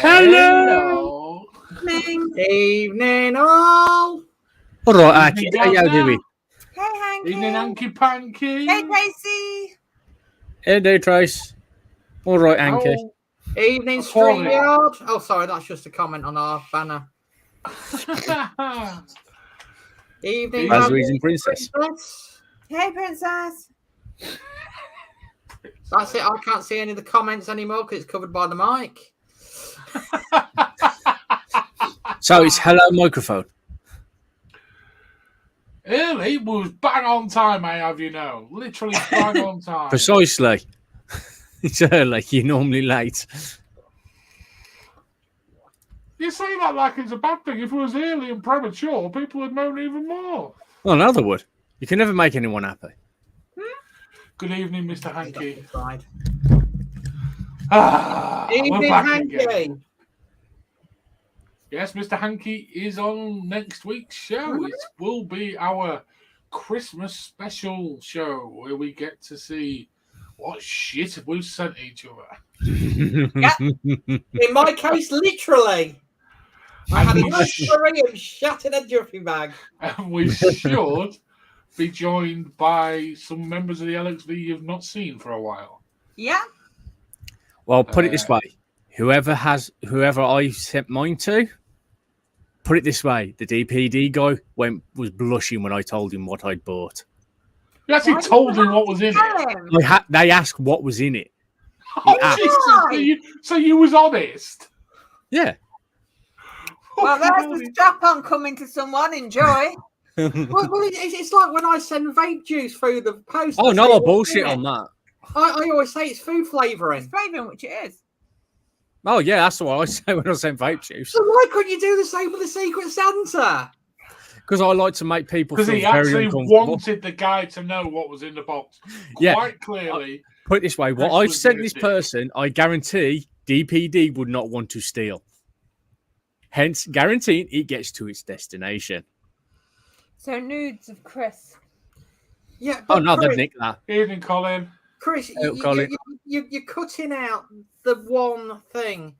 Hello. Evening all. All right, Aki, how you doing? Hey, Hanky. Evening, Hanky Panky. Hey, Tracy. Hey there, Trace. All right, Anki. Oh, Evening, StreamYard. Oh, sorry, that's just a comment on our banner. Evening, Razor's Princess. Hey, Princess. That's it. I can't see any of the comments anymore because it's covered by the mic. So it's hello microphone. Early was bang on time, I have you know. Literally bang on time. Precisely. It's early. You're normally late. You say that like it's a bad thing. If it was early and premature, people would moan even more. Well, no, they would. You can never make anyone happy. Good evening, Mr. Hanky. Evening, we're back Hanky. again. Yes, Mr. Hanky is on next week's show. It will be our Christmas special show where we get to see what shit we've sent each other. Yeah. In my case, literally. I had a luxury and shattered a duffy bag. And we should be joined by some members of the LXV you've not seen for a while. Yeah. Well, put it this way. Whoever I sent mine to, put it this way. The DPD guy was blushing when I told him what I'd bought. You actually told him what was in it. They asked what was in it. Oh, Jesus. So you was honest? Yeah. Well, there's the strap-on coming to someone. Enjoy. Well, it's like when I send vape juice through the post. Oh, no, I bullshit on that. I always say it's food flavouring. It's flavouring, which it is. Oh, yeah, that's what I say when I send vape juice. So why couldn't you do the same with the Secret Santa? Because I like to make people feel because he very actually uncomfortable. wanted the guy to know what was in the box. Yeah. Quite clearly. Put it this way, what I've sent this person, I guarantee DPD would not want to steal. Hence, guaranteeing it gets to its destination. So nudes of Chris. Yeah. Oh, no, Chris, they've nicked that. Evening, Colin. Chris, Colin. you're cutting out the one thing.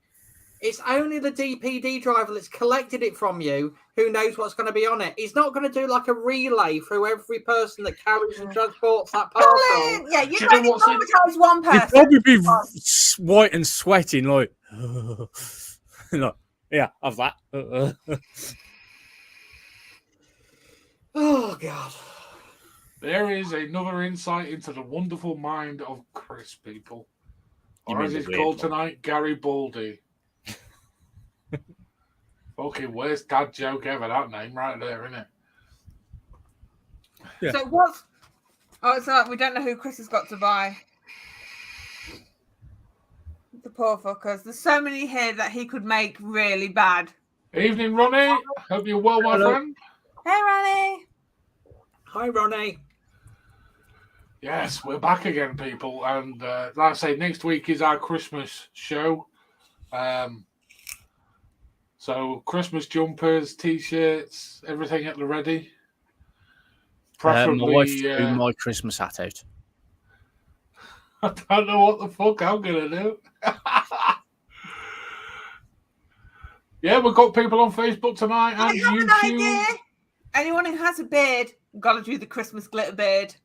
It's only the DPD driver that's collected it from you who knows what's going to be on it. He's not going to do like a relay through every person that carries and transports that parcel. Colin! Yeah, you can only traumatise one person. He'd probably be white and sweating, like, like yeah, of that. Oh, God. There is another insight into the wonderful mind of Chris, people. Or as it's called tonight, Gary Baldy. Fucking worst dad joke ever, that name right there, isn't it? Yeah. So what? Oh, it's like we don't know who Chris has got to buy. The poor fuckers. There's so many here that he could make really bad. Evening, Ronnie. Hope you're well, my friend. Hey, Ronnie. Hi, Ronnie. Yes, we're back again, people. And like I say, next week is our Christmas show. So Christmas jumpers, T-shirts, everything at the ready. Preferably, my wife threw my Christmas hat out. I don't know what the fuck I'm going to do. Yeah, we've got people on Facebook tonight and I have YouTube. an idea. Anyone who has a beard, got to do the Christmas glitter beard.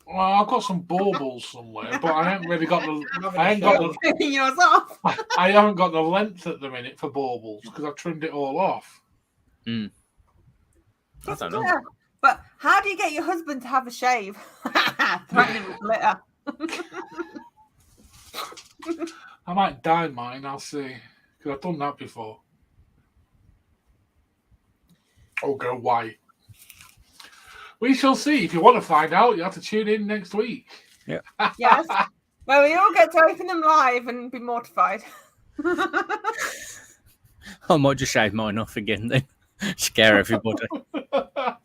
Well, I've got some baubles somewhere, but I haven't really got the. I ain't got the. Yours off. I haven't got the length at the minute for baubles because I've trimmed it all off. I don't know. But how do you get your husband to have a shave? Threatening with glitter. I might dye mine. I'll see because I've done that before. Or go white. We shall see. If you want to find out, you have to tune in next week. Yeah. Yes. Well, we all get to open them live and be mortified. I might just shave mine off again then. Scare everybody. Oh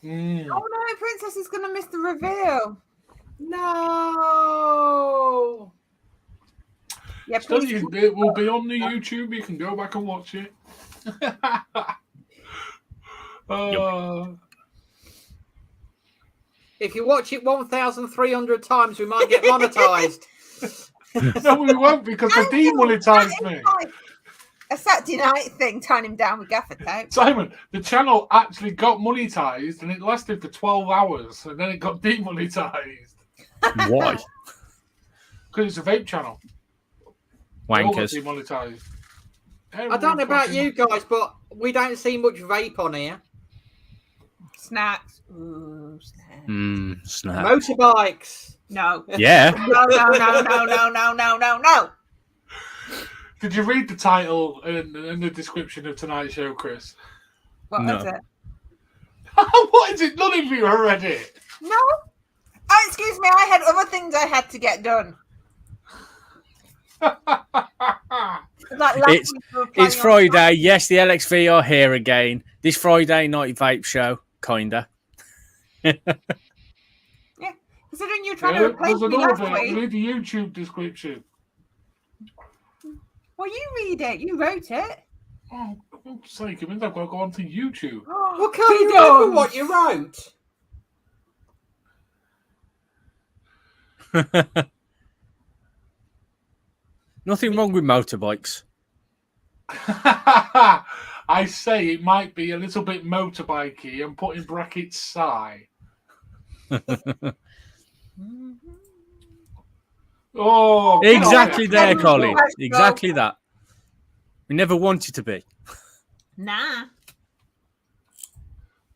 no, Princess is going to miss the reveal. No. Yeah, So please. it will be on the YouTube. You can go back and watch it. If you watch it 1,300 times, we might get monetized. No, we won't because they demonetised me. Like a Saturday night thing, tying him down with gaffer tape. Simon, the channel actually got monetised and it lasted for 12 hours and then it got demonetised. Why? Because it's a vape channel. They all got Wankers. demonetised. I don't know about you guys, but we don't see much vape on here. Snacks. Ooh, snacks. Snap. Motorbikes. No. Yeah. No. Did you read the title and the description of tonight's show, Chris? What No. is it? What is it? None of you are ready. No. Oh, excuse me. I had other things I had to get done. Like last It's- week we were planning It's on- Friday. Yes, the LXV are here again. This Friday night vape show, kinda. Considering you were trying to replace there's me last another week. read the YouTube description. Well, you read it. You wrote it. Oh, for God's sake, it means I've got to go onto YouTube. Well, can't you remember what you wrote? Nothing wrong with motorbikes. I say it might be a little bit motorbikey and put in brackets SIGH. Oh, Exactly God. there, Oh, Colin. right, Exactly that. We never wanted to be. Nah.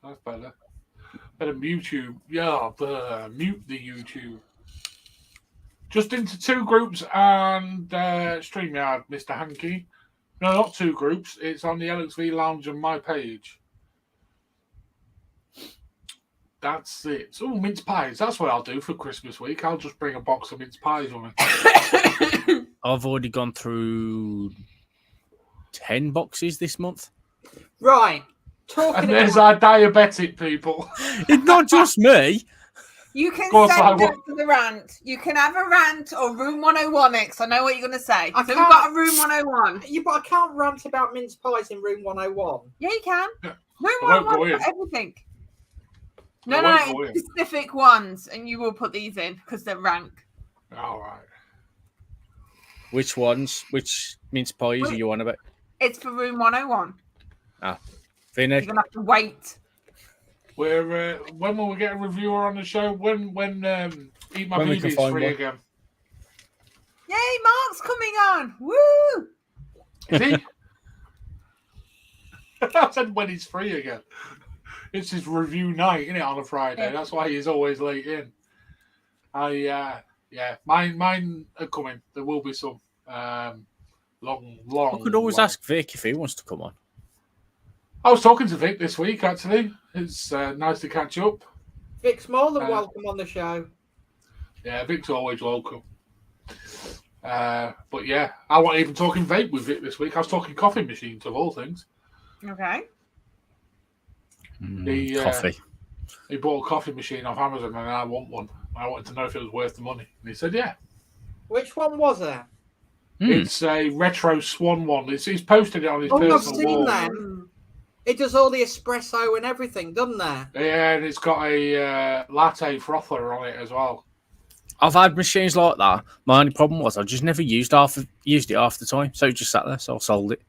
That's better. Better YouTube. Yeah, mute the YouTube. Just into 2 groups and StreamYard, Mr. Hankey. No, not 2 groups. It's on the LXV Lounge and my page. That's it. Oh, mince pies. That's what I'll do for Christmas week. I'll just bring a box of mince pies with me. I've already gone through 10 boxes this month. Right. Talking And there's about... our diabetic people. It's not just me. You can Go on, send Simon. it to the rant. You can have a rant or room 101 X. I know what you're going to say. I So we've can't- got a room 101. Yeah, but I can't rant about mince pies in room 101. Yeah, you can. Yeah. Room I won't 101 go for in. everything. No, I no, won't go no. in. Specific ones. And you will put these in because they're rank. All right. Which ones? Which mince pies are you on about? It's for room 101. Vinny? You're going to have to wait. We're when will we get a reviewer on the show? When Eat My When we can Baby's find free one. again? Yay, Mark's coming on. Woo! Is he? I said when he's free again. It's his review night, isn't it, on a Friday? Yeah. That's why he's always late in. Mine are coming. There will be some long. I could always ask Vic if he wants to come on. I was talking to Vic this week, actually. It's nice to catch up. Vic's more than welcome on the show. Yeah, Vic's always welcome. But yeah, I wasn't even talking vape with Vic this week. I was talking coffee machines, of all things. Okay. Coffee. He bought a coffee machine off Amazon and I want one. I wanted to know if it was worth the money. And he said, yeah. Which one was it? It's a retro Swan one. He's posted it on his Oh, I've personal seen wall. that. It does all the espresso and everything, doesn't it? Yeah, and it's got a latte frother on it as well. I've had machines like that. My only problem was I just never used it half the time, so it just sat there. So I sold it.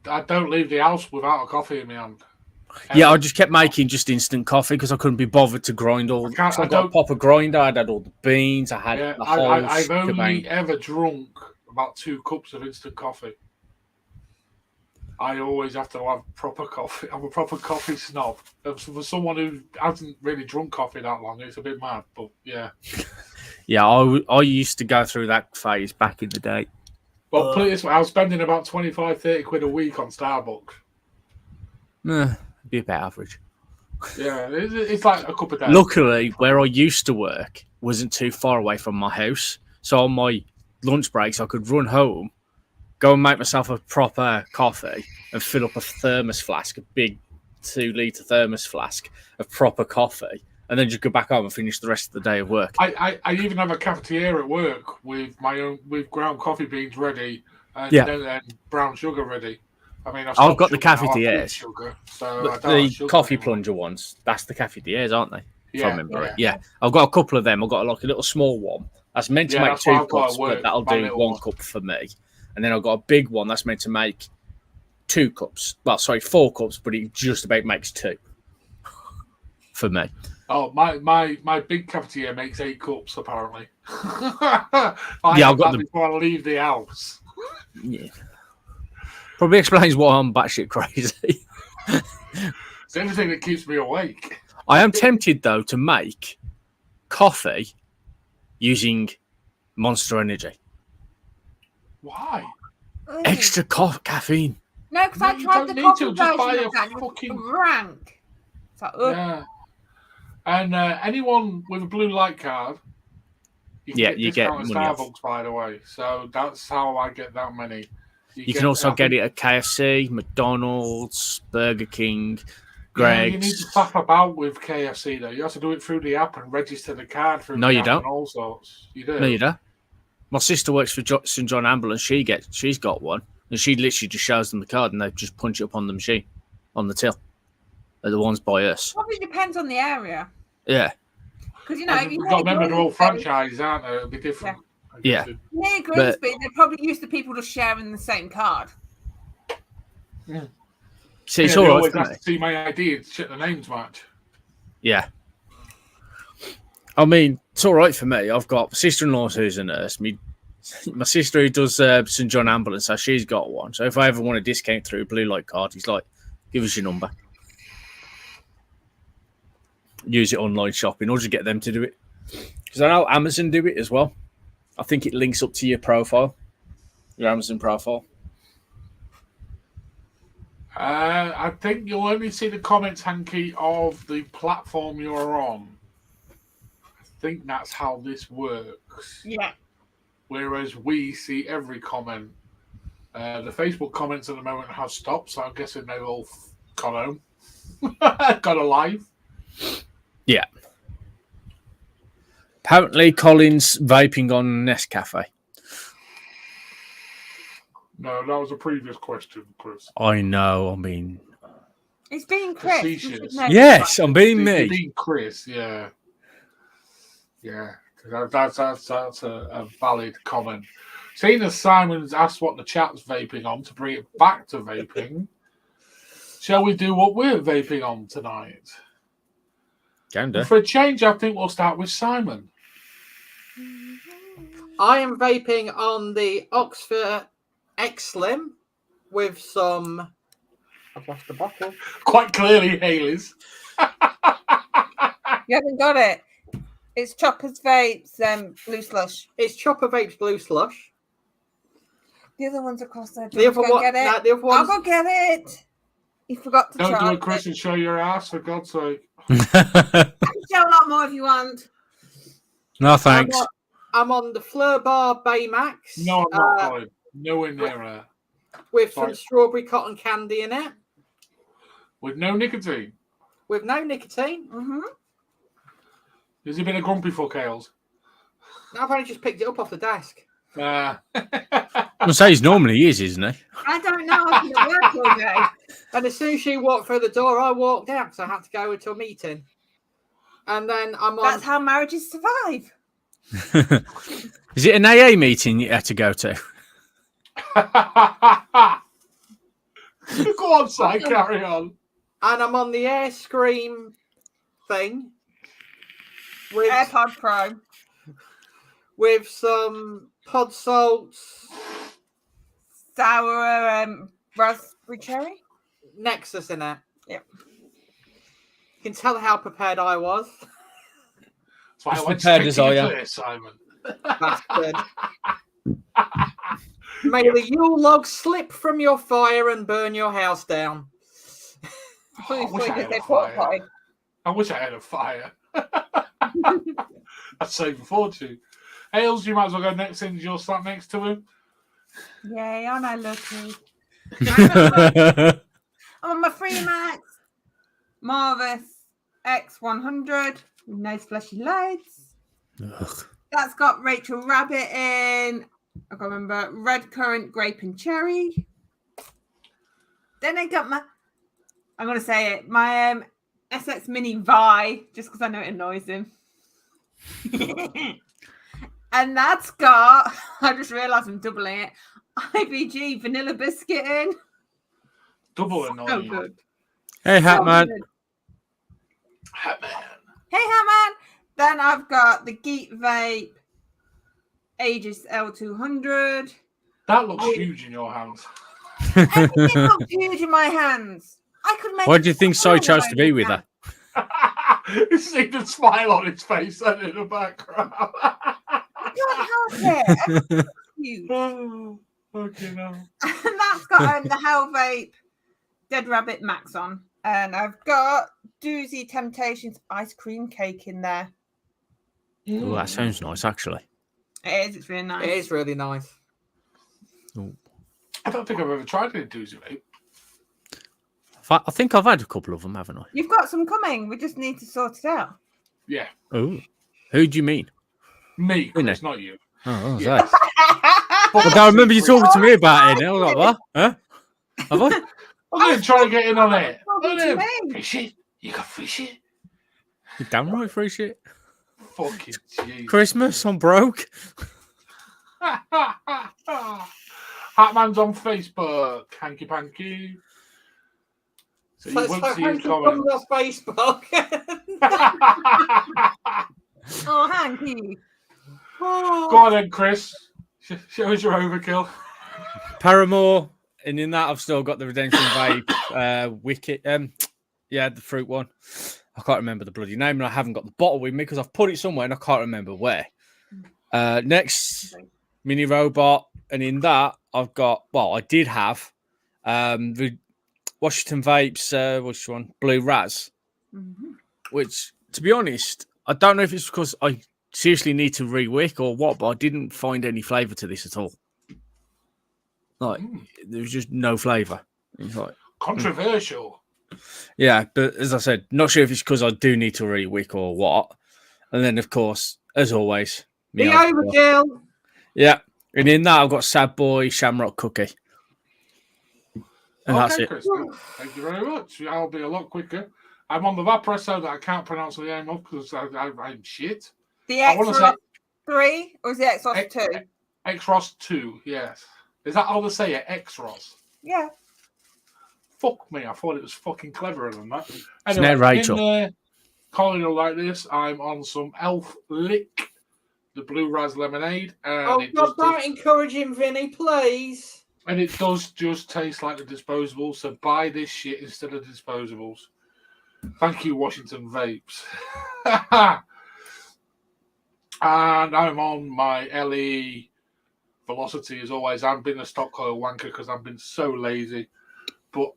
I don't leave the house without a coffee in my hand. Yeah, I just kept making just instant coffee because I couldn't be bothered to grind all. I So I got a proper grinder. I had all the beans. I had Yeah, the whole I've only shebang. ever drunk about 2 cups of instant coffee. I always have to have proper coffee. I'm a proper coffee snob. For someone who hasn't really drunk coffee that long, it's a bit mad, but yeah. Yeah, I used to go through that phase back in the day. Well, put it this way, I was spending about 25, 30 quid a week on Starbucks. Be about average. Yeah, it's like a cup a day. Luckily, where I used to work wasn't too far away from my house. So on my lunch breaks, I could run home, go and make myself a proper coffee and fill up a thermos flask, a big 2-litre thermos flask of proper coffee, and then just go back home and finish the rest of the day of work. I even have a cafetiere at work with with ground coffee beans ready and Yeah. then brown sugar ready. I mean, I've got the sugar now, I've quit cafetières. sugar, so I don't have The sugar coffee anymore. plunger ones, that's the cafetières, aren't they? If I Yeah, remember it. Yeah, I've got a couple of them. I've got like a little small one, That's meant to Yeah, make that's why 2 I've got to cups, work but that'll my do little 1 one. cup for me. And then I've got a big one that's meant to make 2 cups. Well, sorry, 4 cups, but it just about makes 2 for me. Oh, my big cafetiere makes 8 cups apparently. I Yeah, have I've got that the before I leave the house. yeah. Probably explains why I'm batshit crazy. It's everything that keeps me awake. I am tempted though to make coffee using Monster Energy. Why? Ooh. Extra caffeine. No, because No, I you tried don't the need coffee to, just buy version a of that. It was fucking- rank. It's like, ugh. Yeah. And anyone with a blue light card, you You get discount at money off. Starbucks, by the way. So that's how I get that many. You can also get it at KFC, McDonald's, Burger King, Yeah, you need to Greg's. faff about with KFC though. You have to do it through the app and register the card through No, the you app don't. and all sorts. You do. No, you don't. My sister works for St John Ambulance. She's got one, and she literally just shows them the card, and they just punch it up on the machine, on the till. They're the ones by us. Probably depends on the area. Yeah, Because, you know, if you You've got to remember they're all Grimsby, franchises, aren't they? It'll be different. Yeah. near Grimsby, they're probably used to people just sharing the same card. see, it's Yeah, they all always right. have to see my ID and check the names match. Yeah. I mean, it's all right for me. I've got sister-in-law who's a nurse. My sister who does St John Ambulance, so she's got one. So if I ever want a discount through a blue light card, he's like, give us your number. Use it online shopping or just get them to do it. Because I know Amazon do it as well. I think it links up to your profile, your Amazon profile. I think you'll only see the comments, Hanky, of the platform you're on. I think that's how this works. Yeah. Whereas we see every comment. The Facebook comments at the moment have stopped, so I'm guessing they've all gone home. Got alive. Yeah. Apparently, Colin's vaping on Nescafe. No, that was a previous question, Chris. I know. I mean, It's being Chris. You Facetious. should know. yes, I'm being me. Being Chris, yeah. Yeah, that's a valid comment. Seeing as Simon's asked what the chat's vaping on to bring it back to vaping, shall we do what we're vaping on tonight? Can do. For a change, I think we'll start with Simon. I am vaping on the Oxford X Slim with some. I've lost the bottle. Quite clearly, Haley's. You haven't got it. It's Chopper's Vapes, Blue Slush. It's Chopper Vapes Blue Slush. The other one's across there. The other Go one, get it. no, the other I'll one's, go get it. You forgot to Don't try do it, Chris, and show your ass, for God's sake. I can show a lot more if you want. No, thanks. I'm on the Fleur Bar Baymax. No, I'm not going. Nowhere near her. with Sorry. some strawberry cotton candy in it, With no nicotine. with no nicotine. Mm-hmm. Has he been a grumpy fuck, Hales? I've only just picked it up off the desk. I say he's normally is, isn't he? I don't know. I've been at work all day. And as soon as she walked through the door, I walked out because I had to go into a meeting. And then I'm on. That's how marriages survive. Is it an AA meeting you had to go to? Go on, Si, carry on. And I'm on the Air Scream thing AirPod Pro. with some pod salts, Sour raspberry cherry. Nexus in it. Yep. You can tell how prepared I was. That's why I As went prepared straight as to I your am. place, Simon. Bastard. May the Yule log slip from your fire and burn your house down. I wish I had a Pork fire. potty. I wish I had a fire. I'd save a fortune. Hales, you might as well go next since you're sat next to him. Yay, aren't I lucky? I'm on my Freemax Marvis X100 with nice fleshy lights. Ugh. That's got Rachel Rabbit in. I can't remember. Red currant, grape, and cherry. Then I got my. I'm gonna say it. My SX Mini Vi, just because I know it annoys him. And that's got, I just realised I'm doubling it, IVG vanilla biscuit in. Double So annoying. good. Hey, So Hatman. good. Hatman. Hey, Hatman. Then I've got the Geek Vape Aegis L200. That looks huge in your hands. Everything looks huge in my hands. I could make. Why do you think SIGH chose to be with her? You see the smile on his face and in the background. I can't help it. Huge. Oh, okay, no. And that's got the Hell Vape Dead Rabbit Max on. And I've got Doozy Temptations ice cream cake in there. Oh, that sounds nice, actually. It is. It's really nice. It is really nice. Ooh. I don't think I've ever tried any doozy vape. I think I've had a couple of them, haven't I? You've got some coming. We just need to sort it out. Yeah. Oh, who do you mean? Me, Vinny. Chris, not you. Oh, Yeah. Well, I remember you talking to me about it. I was like, what? Huh? Have I? I'm going to try to get in on it. What do you mean? Fish it. You got fish it. You're damn right, free shit. Fucking jeez. Christmas, I'm broke. Hatman's on Facebook. Hanky panky. So you won't see his comments. off Facebook. Oh, Hanky. Go on then, Chris. Show us your overkill. Paramore, and in that I've still got the Redemption Vape, Wicket. Yeah, the fruit one. I can't remember the bloody name, and I haven't got the bottle with me because I've put it somewhere and I can't remember where. Next, Mini Robot, and in that I've got. Well, I did have the Washington Vapes. Which one? Blue Raz. Mm-hmm. Which, to be honest, I don't know if it's because I seriously need to re-wick or what, but I didn't find any flavour to this at all. Like, there was just no flavour. It's like controversial. Yeah, but as I said, not sure if it's because I do need to re-wick or what. And then, of course, as always, The overkill. Yeah, and in that I've got Sad Boy Shamrock Cookie. And that's it. Chris, thank you very much. I'll be a lot quicker. I'm on the Vaporesso that I can't pronounce the name of because I'm shit. The X-Ross 3 or is the X-Ross 2? X-Ross 2, yes. Is that how they say it? X-Ross? Yeah. Fuck me, I thought it was fucking cleverer than that. Anyway, Rachel. In a corridor like this, I'm on some Elf Lick, the Blue Raz Lemonade. And don't encourage him, Vinny, please. And it does just taste like the disposables, so buy this shit instead of disposables. Thank you, Washington Vapes. And I'm on my LE Velocity as always. I've been a stock coil wanker because I've been so lazy. But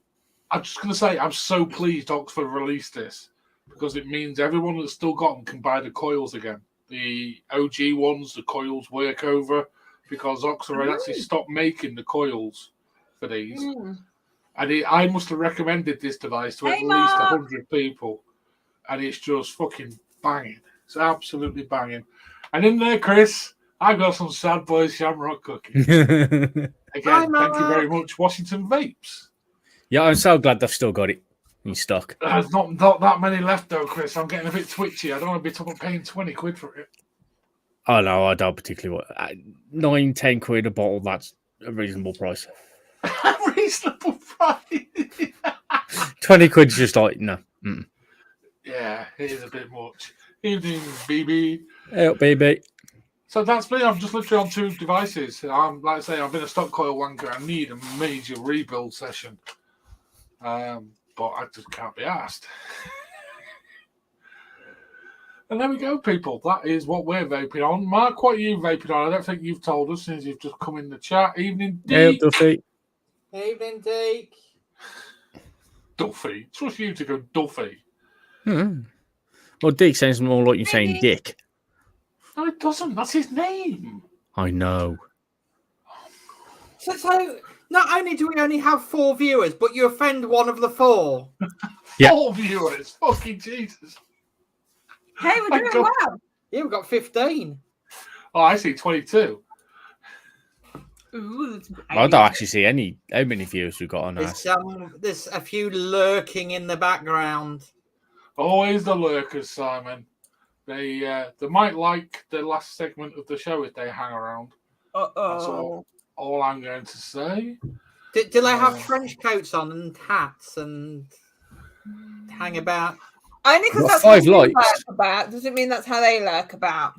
I'm just going to say I'm so pleased Oxford released this because it means everyone that's still got them can buy the coils again. The OG ones, the coils work over because Oxford actually stopped making the coils for these. And I must have recommended this device to at least 100 people. And it's just fucking banging. It's absolutely banging. And in there, Chris, I've got some Sad Boy Shamrock Cookies. Again, thank you very much, Washington Vapes. Yeah, I'm so glad they've still got it in stock. There's not that many left, though, Chris. I'm getting a bit twitchy. I don't want to be paying 20 quid for it. Oh, no, I don't particularly want 9-10 quid a bottle. That's a reasonable price. Reasonable price? 20 quid's just like, no. Mm. Yeah, it is a bit much. Evening, BB. Hey up, baby. So that's me. I'm just literally on 2 devices. I'm like I say, I've been a stock coil wanker. I need a major rebuild session. But I just can't be asked. And there we go, people. That is what we're vaping on. Mark, what are you vaping on? I don't think you've told us since you've just come in the chat. Evening, Deke. Hey up, Duffy. Evening, Deke. Duffy. Trust you to go Duffy. Well, Dick sounds more like you're saying Dick. No, it doesn't. That's his name. I know. So not only do we only have 4 viewers, but you offend one of the 4. Yeah. 4 viewers. Fucking Jesus. Hey, we're doing well. Yeah, we've got 15. Oh, I see 22. Ooh, I don't actually see how many viewers we've got on ours. There's a few lurking in the background. Always the lurkers, Simon. They might like the last segment of the show if they hang around. That's Uh-oh. all I'm going to say. Do they have trench coats on and hats and hang about? Only because Got that's 5 how you likes. lurk about doesn't mean that's how they lurk about.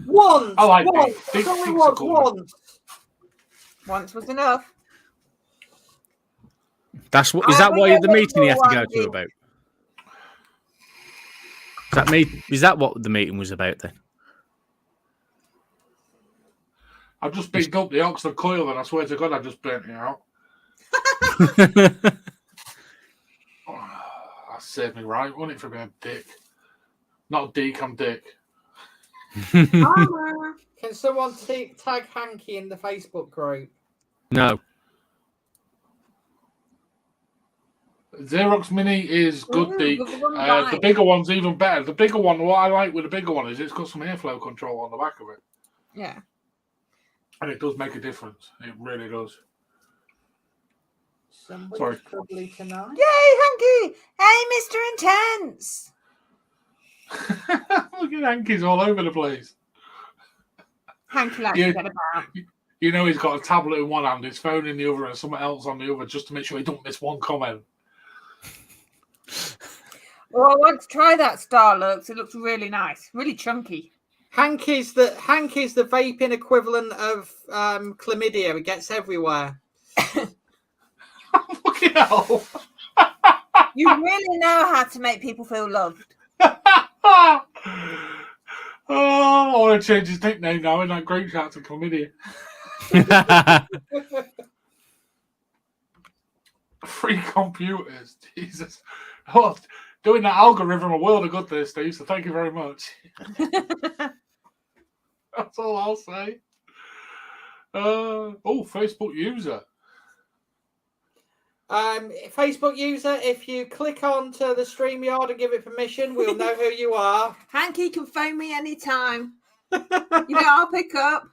Once. I like once. these. These Only things are once. cool. Once. Once was enough. That's what. Is I that would why go the meeting you have to go one to day. about? Is that what the meeting was about then? I've just picked up the Oxford coil and I swear to God I just burnt it out. That saved me right, wasn't it, for being dick? Not Deke, I'm Dick. Mama. Can someone tag Hanky in the Facebook group? No. Xerox Mini is good, Ooh, Deke. good one, The right. bigger one's even better. The bigger one, what I like with the bigger one is it's got some airflow control on the back of it. Yeah. And it does make a difference. It really does. Somebody's Sorry. cuddly tonight. Yay, Hanky! Hey, Mr. Intense! Look at Hanky's all over the place. Hanky likes Yeah. to get about. You know he's got a tablet in one hand, his phone in the other, and something else on the other, just to make sure he don't miss one comment. Well, I want to try that Star Lux. It looks really nice, really chunky. Hanky's the vaping equivalent of chlamydia. It gets everywhere. Fucking hell. You really know how to make people feel loved. Oh, I want to change his nickname now in that great shout to chlamydia. Free computers, Jesus. Oh, doing that algorithm a world of good there, Steve, so thank you very much. That's all I'll say. Facebook user. Facebook user, if you click onto the StreamYard and give it permission, we'll know who you are. Hanky can phone me anytime. I'll pick up.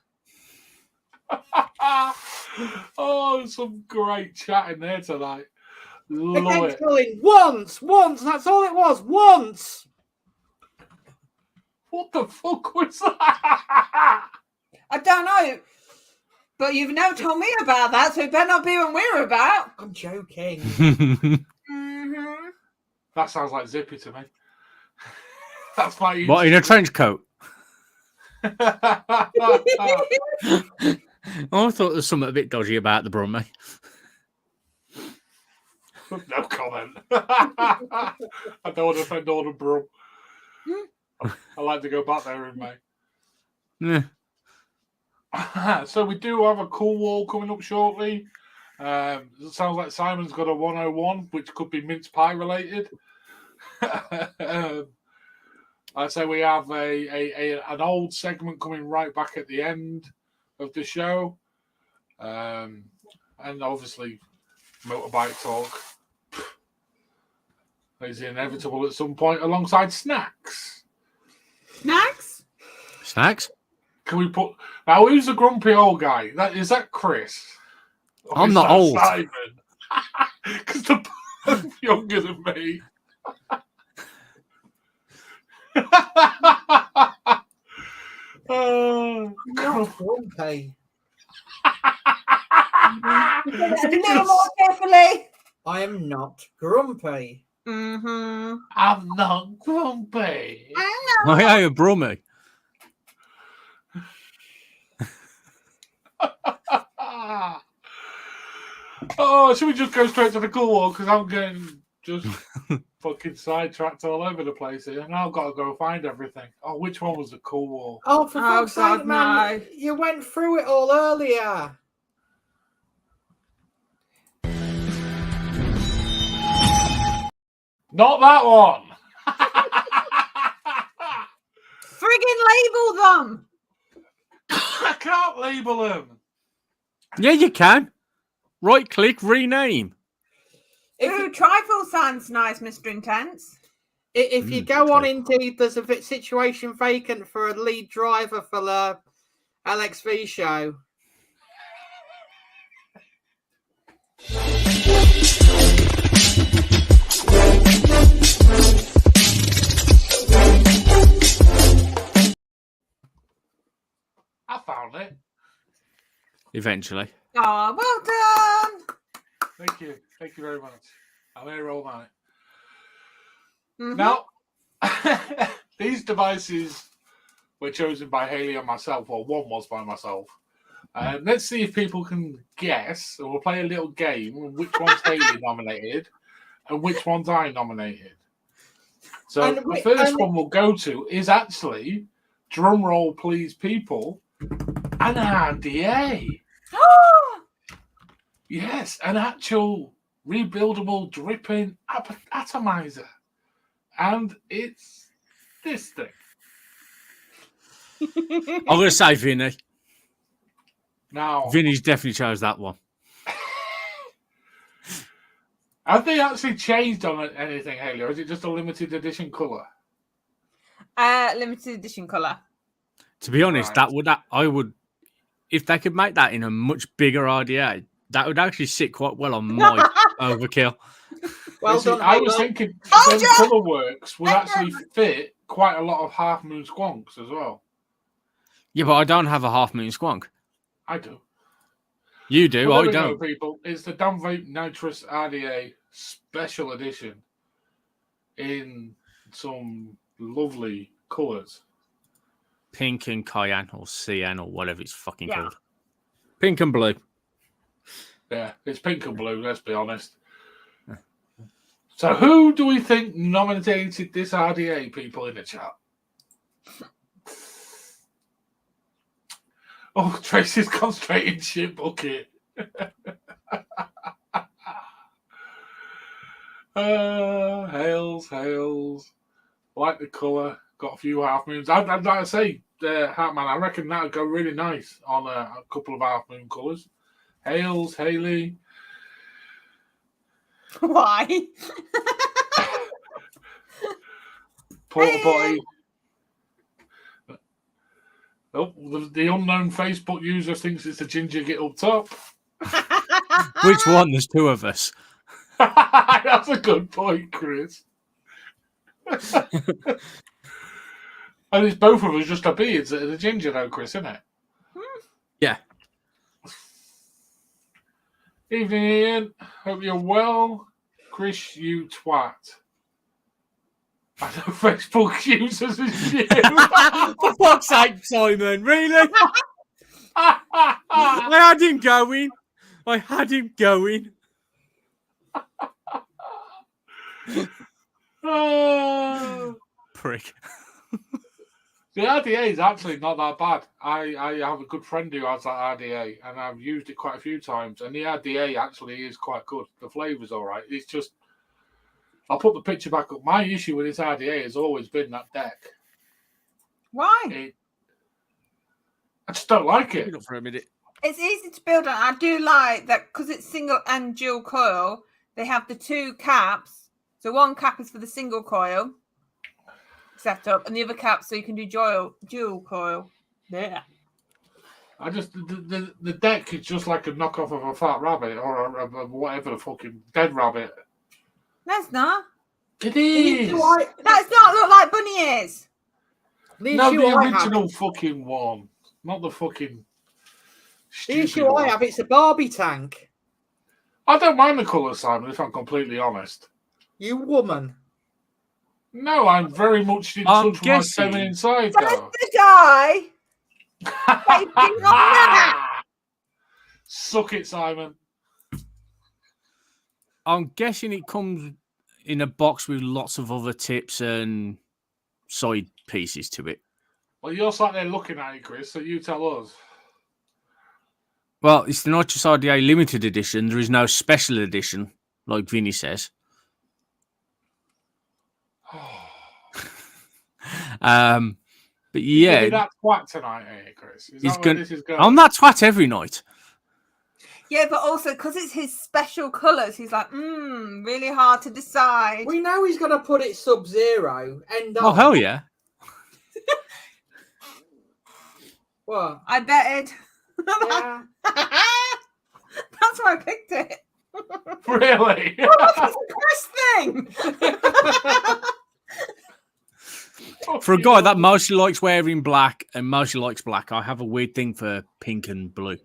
Oh, some great chat in there tonight. Love Again, it. Colin, once, that's all it was, once. What the fuck was that? I don't know. But you've never told me about that, so it better not be what we're about. I'm joking. Mm-hmm. That sounds like Zippy to me. That's my What, in a trench coat? instinct. I thought there was something a bit dodgy about the Brummie. No comment. I don't want to offend all the bro. I like to go back there in May. Yeah. So we do have a cool wall coming up shortly. It sounds like Simon's got a 101, which could be mince pie related. I say we have an old segment coming right back at the end of the show, and obviously motorbike talk is inevitable at some point alongside snacks. Snacks? Snacks? Can we put now? Who's the grumpy old guy? Is that Chris? Or I'm is not that old. Simon, because they're both younger than me. Not grumpy. A little more carefully. I am not grumpy. Mm-hmm. I'm not grumpy. I am a Brummie. Oh, should we just go straight to the cool wall? Because I'm getting just fucking sidetracked all over the place here. And I've got to go find everything. Oh, which one was the cool wall? Oh, for Oh, fuck's God, sake, man. no. You went through it all earlier. Not that one. Friggin' label them. I can't label them. Yeah, you can. Right click, rename. Ooh, trifle sounds nice, Mr. Intense. If you go on Indeed, there's a situation vacant for a lead driver for the LXV show. eventually. Oh, well done. Thank you. Thank you very much. I'm here all night. Mhm. Now, these devices were chosen by Haley and myself, or one was by myself. Let's see if people can guess, and we'll play a little game on which one's Haley nominated and which one's I nominated. So And the first one we'll go to is actually, drum roll please people, an RDA. Yes, an actual rebuildable dripping atomizer. And it's this thing. I'm going to say Vinny. Now, Vinny's definitely chose that one. have they actually changed on anything, Haley, or is it just a limited edition colour? Limited edition colour. To be honest, Right. I would, if they could make that in a much bigger RDA, that would actually sit quite well on my overkill. Well You see, done, I was Haley. thinking Told them ya! colour works would actually fit quite a lot of half moon squonks as well. Yeah, but I don't have a half moon squonk. I do. You do, Well, I there we don't. go, people. It's the Damn Vape Nitrous RDA Special Edition in some lovely colours. Pink and cayenne or cyan or whatever it's fucking Yeah. called. Pink and blue. Yeah, it's pink and blue, let's be honest. So who do we think nominated this RDA, people in the chat? Oh, Tracy's gone straight in shit bucket. Hails. Like the colour. Got a few half moons. I'd like to say, Heartman, I reckon that would go really nice on a couple of half moon colours. Hails, Haley. Why? Porta potty. Oh, the unknown Facebook user thinks it's a ginger get up top. Which one? There's two of us. That's a good point, Chris. And it's both of us just a beards that are the ginger though, Chris, isn't it? Yeah. Evening, Ian. Hope you're well. Chris, you twat. I know Facebook users is you. For fuck's sake, Simon, really? I had him going. Oh. Prick. The RDA is actually not that bad. I have a good friend who has that RDA, and I've used it quite a few times. And the RDA actually is quite good. The flavour's all right. It's just, I'll put the picture back up. My issue with this RDA has always been that deck. Why? I just don't like it. Hold on for a minute. It's easy to build on. I do like that because it's single and dual coil. They have the two caps. So one cap is for the single coil setup, and the other cap so you can do dual coil. Yeah. I just the deck is just like a knockoff of a fat rabbit or a whatever the fucking dead rabbit. That's not. It is. That's not look like bunny ears. No, the original fucking one, not the fucking. The issue I have, it's a Barbie tank. I don't mind the colour, Simon, if I'm completely honest. You woman. No, I'm very much in touch with my feminine side, That's though. the guy. Waiting on that. Suck it, Simon. I'm guessing it comes in a box with lots of other tips and side pieces to it. Well, you're sat there looking at it, Chris, so you tell us. Well, it's the Nitrous RDA limited edition. There is no special edition, like Vinny says. But yeah, You're that twat tonight, eh, Chris? Is that where this is going? I'm that twat every night. Yeah, but also because it's his special colours, he's like, really hard to decide. We know he's going to put it Sub-Zero. End Oh, on. hell yeah. What? I betted. Yeah. That's why I picked it. Really? That's the first thing. For a guy that mostly likes wearing black and mostly likes black, I have a weird thing for pink and blue.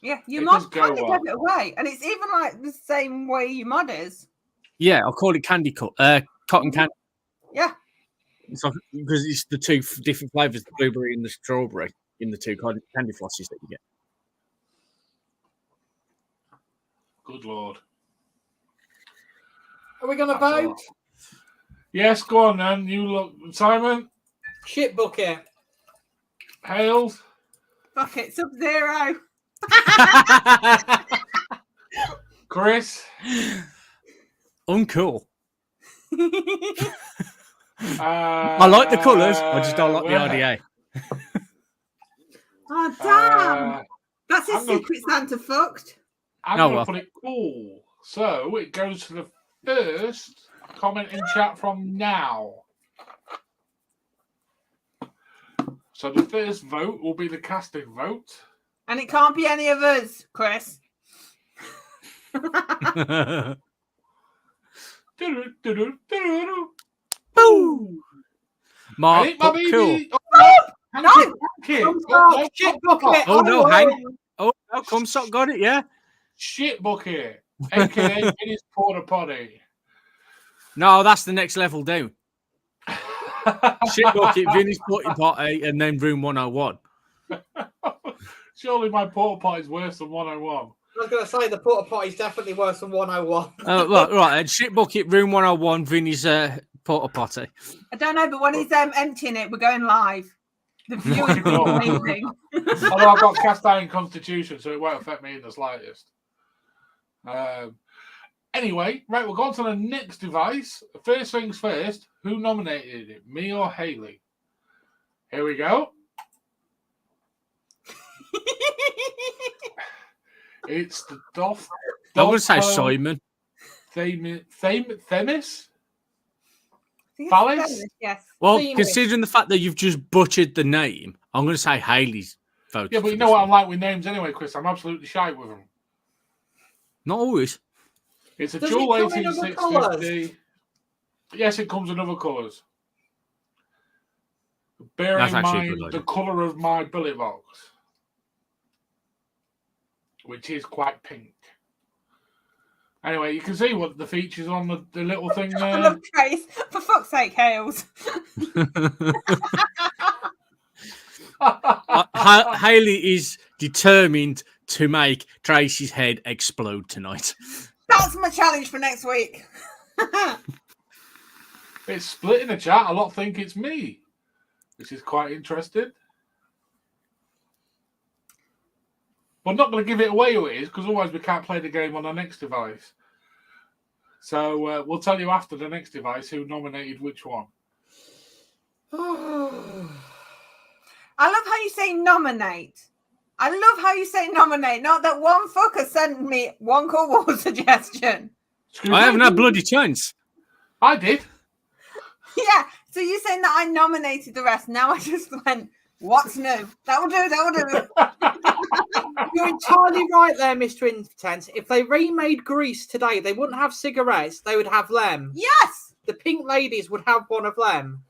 Yeah, you It mod does go candy well. give it away, and it's even like the same way you mod is. Yeah, I'll call it cotton candy. Yeah, It's like, because it's the two different flavors, the blueberry and the strawberry, in the two candy flosses that you get. Good lord. Are we going to That's a vote? lot. Yes, go on then. You look, Simon, Shit bucket. Hales, fuck it, Sub-Zero. Chris. Uncool. I I like the colours. I just don't like the IDA. Oh damn! That's his I'm gonna- secret Santa fucked. I'm Oh, going to well. put it cool. So it goes to the first comment in chat from now. So the first vote will be the casting vote. And it can't be any of us, Chris. Boo! Mark, Ain't my put cool. baby. Oh, No! Shit bucket. Oh, no, I hang. won. Oh, no, come sock got it, yeah? Shit bucket, aka Vinny's porta potty. No, that's the next level down. Shit bucket, Vinny's potty, and then room 101. Surely my porta potty is worse than 101. I was going to say the porta potty is definitely worse than 101. Right, and shit bucket, room 101, Vinny's porta potty. I don't know, but when he's emptying it, we're going live. The view is amazing. Although I've got cast iron constitution, so it won't affect me in the slightest. Anyway, right, we'll go on to the next device. First things first, who nominated it, me or Haley? Here we go. It's the I'm going to say Simon. Themis? Yes, Phallus? yes. Well, Themis. considering the fact that you've just butchered the name, I'm going to say Haley's vote. Yeah, but you know what I'm like with names anyway, Chris. I'm absolutely shy with them. Not always. It's a Does dual it come in other 18650. Yes, it comes in other colours. Bear That's in actually a mind good the idea. colour of my billy box, which is quite pink. Anyway, you can see what the features on the little thing I there. love Trace. For fuck's sake, Hales. Haley is determined to make Tracy's head explode tonight. That's my challenge for next week. It's split in the chat. A lot think it's me, which is quite interesting. But I'm not going to give it away who it is, because otherwise we can't play the game on the next device. So we'll tell you after the next device who nominated which one. I love how you say nominate. I love how you say nominate. Not that one fucker sent me one cool wall suggestion. Excuse I me? haven't had bloody chance. I did. Yeah. So you're saying that I nominated the rest. Now I just went, what's new? That will do. That will do. You're entirely right there, Mr. Intense. If they remade Grease today, they wouldn't have cigarettes. They would have them. Yes. The pink ladies would have one of them.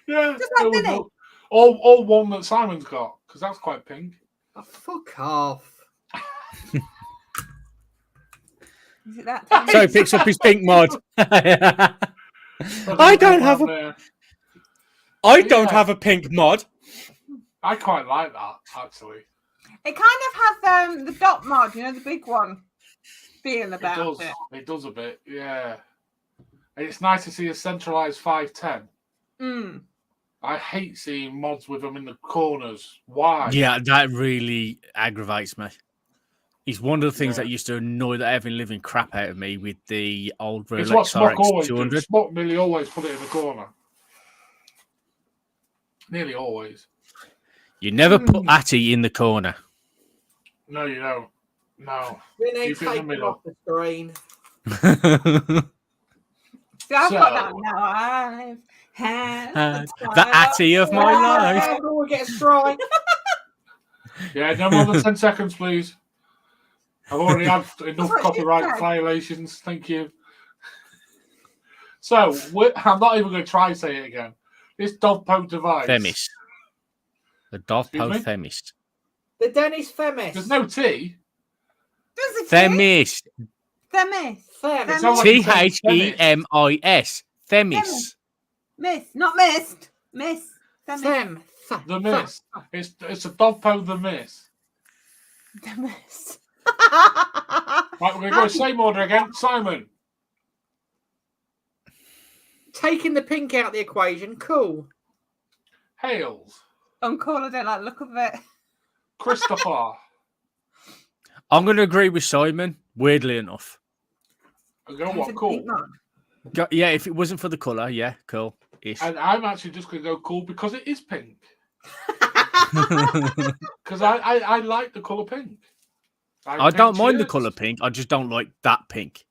Yeah. Just like there we Vinny. go. All one that Simon's got, because that's quite pink. Oh, fuck off. Is it that time? So he picks up his pink mod. I don't have a pink mod. I quite like that, actually. It kind of has the dot mod, you know, the big one feel about it. It does a bit, yeah. And it's nice to see a centralized 510. Mm. I hate seeing mods with them in the corners. Why? Yeah, that really aggravates me. It's one of the things that used to annoy the ever living crap out of me with the old It's Rolex what Smock always do. RX200. Smock nearly always put it in the corner. Nearly always. You never put Atty in the corner. No, you don't. No. Vinny, Keep it in the take them middle. off the screen. See, I've got that So- now. I've had the Atty of my life. Oh, we get a strike. Yeah, no more than 10 seconds, please. I've already had enough What you copyright said. violations. Thank you. So, I'm not even going to try say it again. This dog poke device. Themis. The Dovpo Excuse me? Themis. The Dennis Themis. There's no T. There's a Themis. Themis. Themis. Sounds like you said Themis. Themis. Miss, not missed. Miss. Themis. The Miss. It's a Dovpo the Miss. Themis. Right, we're going to go same order again. Simon. Taking the pink out of the equation, cool. Hales. Uncool, I don't like the look of it. Christopher. I'm going to agree with Simon, weirdly enough. I go, what? Cool. Yeah, if it wasn't for the colour, yeah, cool. And I'm actually just going to go cool because it is pink. Because I like the colour pink. I don't mind the colour pink. I just don't like that pink.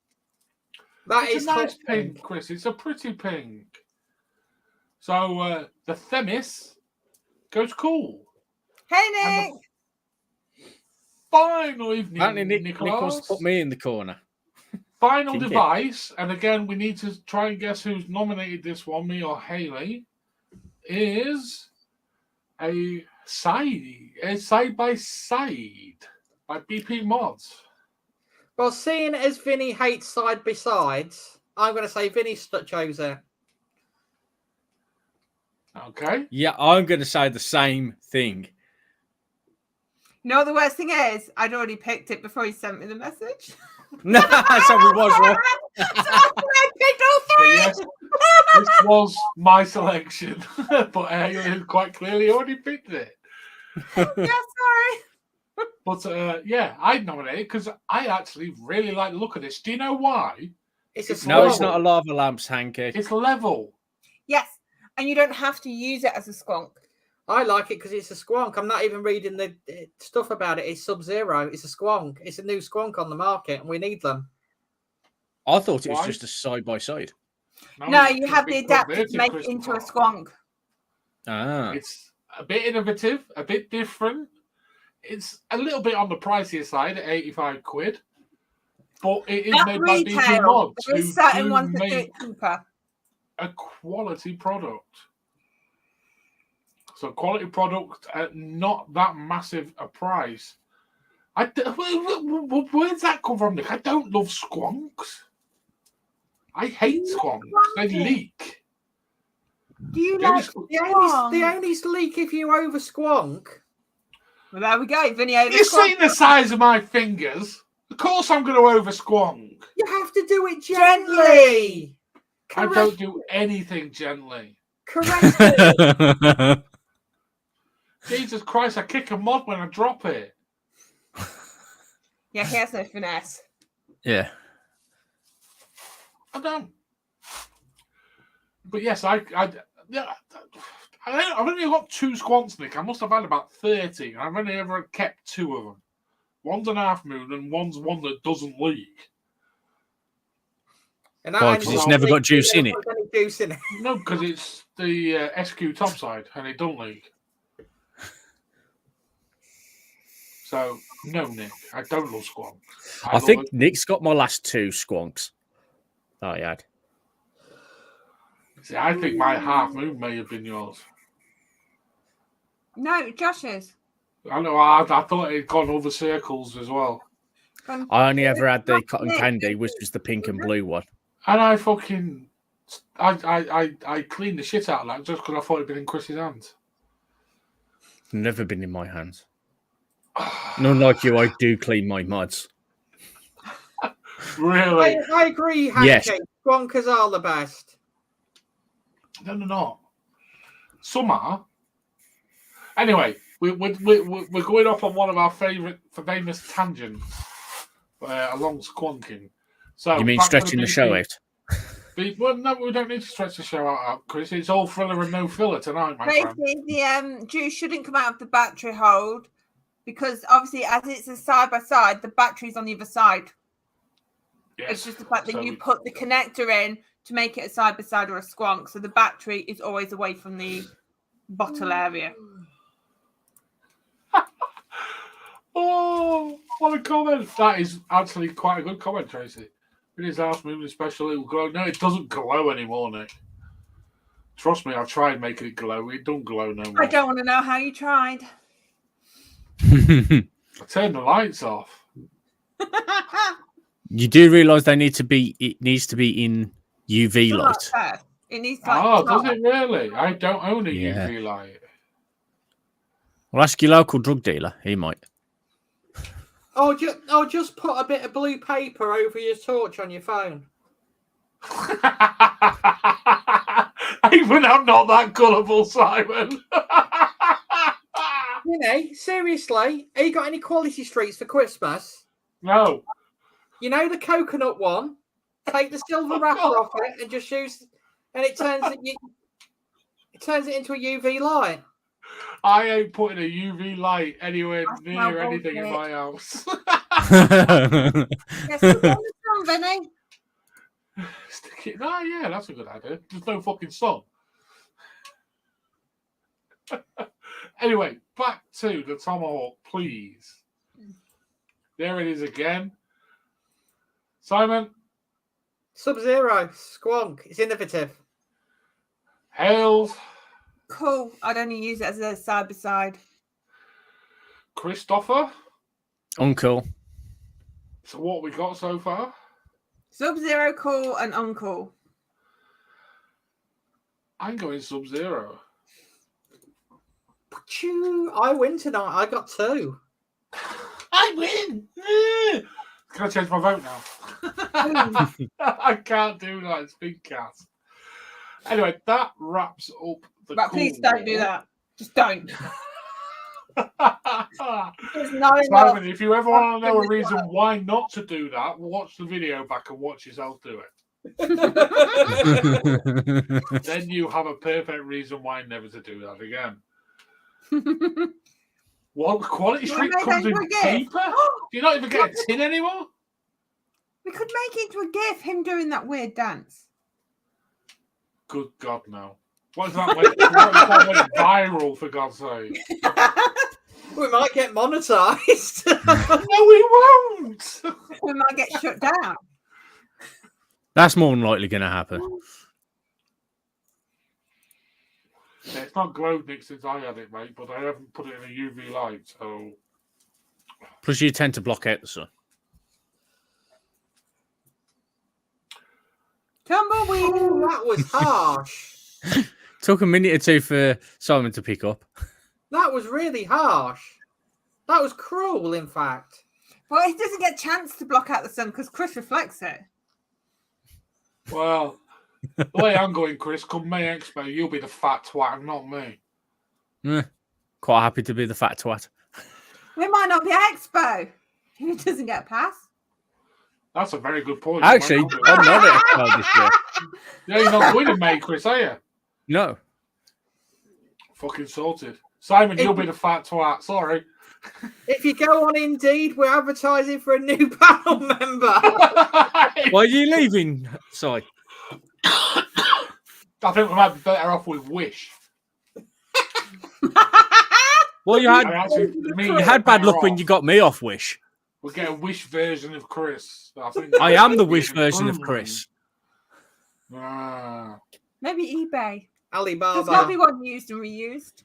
That It's is a nice hot pink, Chris. It's a pretty pink. So the Themis goes cool. Hey, And Nick. the final evening, Apparently, Nicholas. Nicholas put me in the corner. Final Kinky. device, and again, we need to try and guess who's nominated this one, me or Haley, is a side by side by BP Mods. Well, seeing as Vinny hates side by sides, I'm going to say Vinny chose it. Okay. Yeah, I'm going to say the same thing. You know what the worst thing is? I'd already picked it before he sent me the message. No, so we was wrong. So I picked all So three. yes, this was my selection, but Haley quite clearly already picked it. Yeah, sorry. But yeah, I'd nominate it because I actually really like the look of this. Do you know why? It's a No, it's squirrel. not a lava lamps, Hanky. It's level. Yes, and you don't have to use it as a squonk. I like it because it's a squonk. I'm not even reading the stuff about it. It's Sub-Zero. It's a squonk. It's a new squonk on the market, and we need them. I thought it was Why? just a side by side. No, it's you a have the bit adapter to converted, make it into a Christopher. squonk. Ah. It's a bit innovative, a bit different. It's a little bit on the pricier side at 85 quid. But it is At made by BP retail, Mods, there who is certain do ones that do make it cheaper. a quality product. So quality product at not that massive a price. Where's that come from, Nick? I don't love squonks. I hate squonks. They leak. Do you Yeah, like just- The only leak if you over squonk. Well, there we go. Vinny over You've squonk. seen the size of my fingers. Of course I'm going to over squonk. You have to do it gently. I don't do anything gently. Correct it. Jesus Christ, I kick a mod when I drop it. Yeah, he has no finesse. Yeah. I don't. But yes, I've only got 2 squonks, Nick. I must have had about 30. I've only ever kept 2 of them. One's an half moon and one's one that doesn't leak. And Why, 'cause it's never got juice in it? Any juice in it. No, because it's the SQ topside and it don't leak. So, no, Nick, I don't love squonks. I think Nick's got my last 2 squonks that I had. See, I think my half moon may have been yours. No, Josh's. I know, I thought it had gone over circles as well. I only ever had the cotton candy, which was the pink and blue one. And I fucking... I cleaned the shit out of that just because I thought it'd been in Chris's hands. Never been in my hands. And unlike you, I do clean my mods. Really? I agree, Hanky. Yes. Squonkers are the best. No, they're not. Some are. Anyway, we're going off on one of our famous tangents along squonking. So You mean back to stretching the show out? Well, no, we don't need to stretch the show out, Chris. It's all thriller and no filler tonight, my friend. Basically, the juice shouldn't come out of the battery hold because obviously, as it's a side by side, the battery's on the other side. Yes. It's just the fact that So you put the connector in to make it a side by side or a squonk, so the battery is always away from the bottle area. Oh, what a comment! That is actually quite a good comment, Tracy. It is half moon especially. It will glow. No, it doesn't glow anymore, Nick. Trust me, I've tried making it glow. It don't glow no more. I don't want to know how you tried. Turn the lights off. You do realise they need to be. It needs to be in UV Not light. like that. It needs like Oh, does dark. it really? I don't own a Yeah. UV light. Well, ask your local drug dealer. He might. Or just put a bit of blue paper over your torch on your phone. Even I'm not that gullible, Simon. You know, seriously, have you got any quality streets for Christmas? No. You know the coconut one? Take the silver wrapper off it and just use, and it turns it into a UV light. I ain't putting a UV light anywhere That's near my anything in bullshit. my house. Yes, put it on the sun, Vinny. Stick it. Oh, yeah, that's a good idea. There's no fucking sun. Anyway, back to the Tomahawk, please. There it is again. Simon, Sub-Zero, squonk. It's innovative. Hales, Cool. I'd only use it as a side by side. Christopher. Uncle. So what we got so far? Sub-Zero, cool, and uncool. I'm going Sub-Zero. I win tonight. I got 2. I win! Can I change my vote now? I can't do that. It's big cast. Anyway, that wraps up the But please don't do that. Just don't. that. There's not enough. Simon, if you ever want to know a reason why not to do that, watch the video back and watch yourself do it. Then you have a perfect reason why never to do that again. What quality You street wanna comes make in that into a paper? Do you not even get a tin anymore? We could make it into a gif, him doing that weird dance. Good God, no. What is that? What is that went viral, for God's sake? We might get monetized. No, we won't. We might get shut down. That's more than likely going to happen. Yeah, it's not glowed Nick since I had it, mate, but I haven't put it in a UV light, so... Plus, you tend to block out the sun. Tumbleweed. Oh, that was harsh. Took a minute or two for Simon to pick up. That was really harsh. That was cruel, in fact. Well, he doesn't get a chance to block out the sun because Chris reflects it. Well, the way I'm going, Chris, come May Expo, you'll be the fat twat and not me. Quite happy to be the fat twat. We might not be at Expo. He doesn't get a pass. That's a very good point. Actually, You might I'm not not at Expo this year. do it. Yeah, you're not going to May, Chris, are you? No. Fucking sorted. Simon, you'll be the fat twat. Sorry. If you go on Indeed, we're advertising for a new panel member. Why are you leaving, Si? I think we might be better off with Wish. Well, you had bad luck when you got me off Wish. We'll get a Wish version of Chris. I am the Wish version of Chris. Ah. Maybe eBay. There's Alibaba. got to be one used and reused.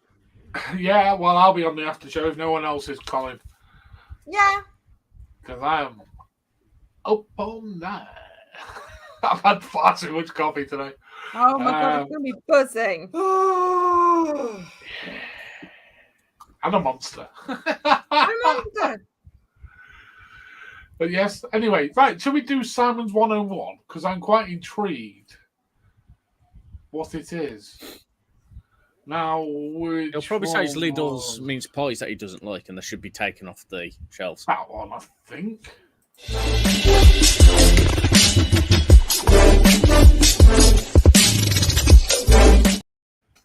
Yeah, well, I'll be on the after show if no one else is, Colin. Yeah. Because I am up all night. I've had far too much coffee today. Oh my god, it's going to be buzzing. I'm a monster. Remember. But yes, anyway, right, shall we do Simon's 101? Because I'm quite intrigued what it is. Now, He'll probably say it's one Lidl's was mince pies that he doesn't like and they should be taken off the shelves. that one, I think.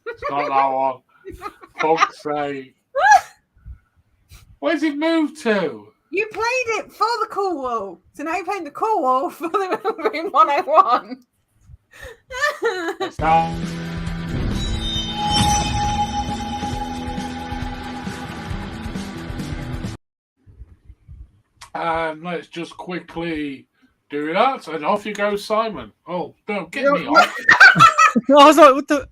It's not that one. Fuck's sake. Where's it moved to? You played it for the cool wall. So now you're playing the cool wall for the room 101. It's not. And let's just quickly do that, and off you go, Simon. Oh, don't get me off. I was like, what the?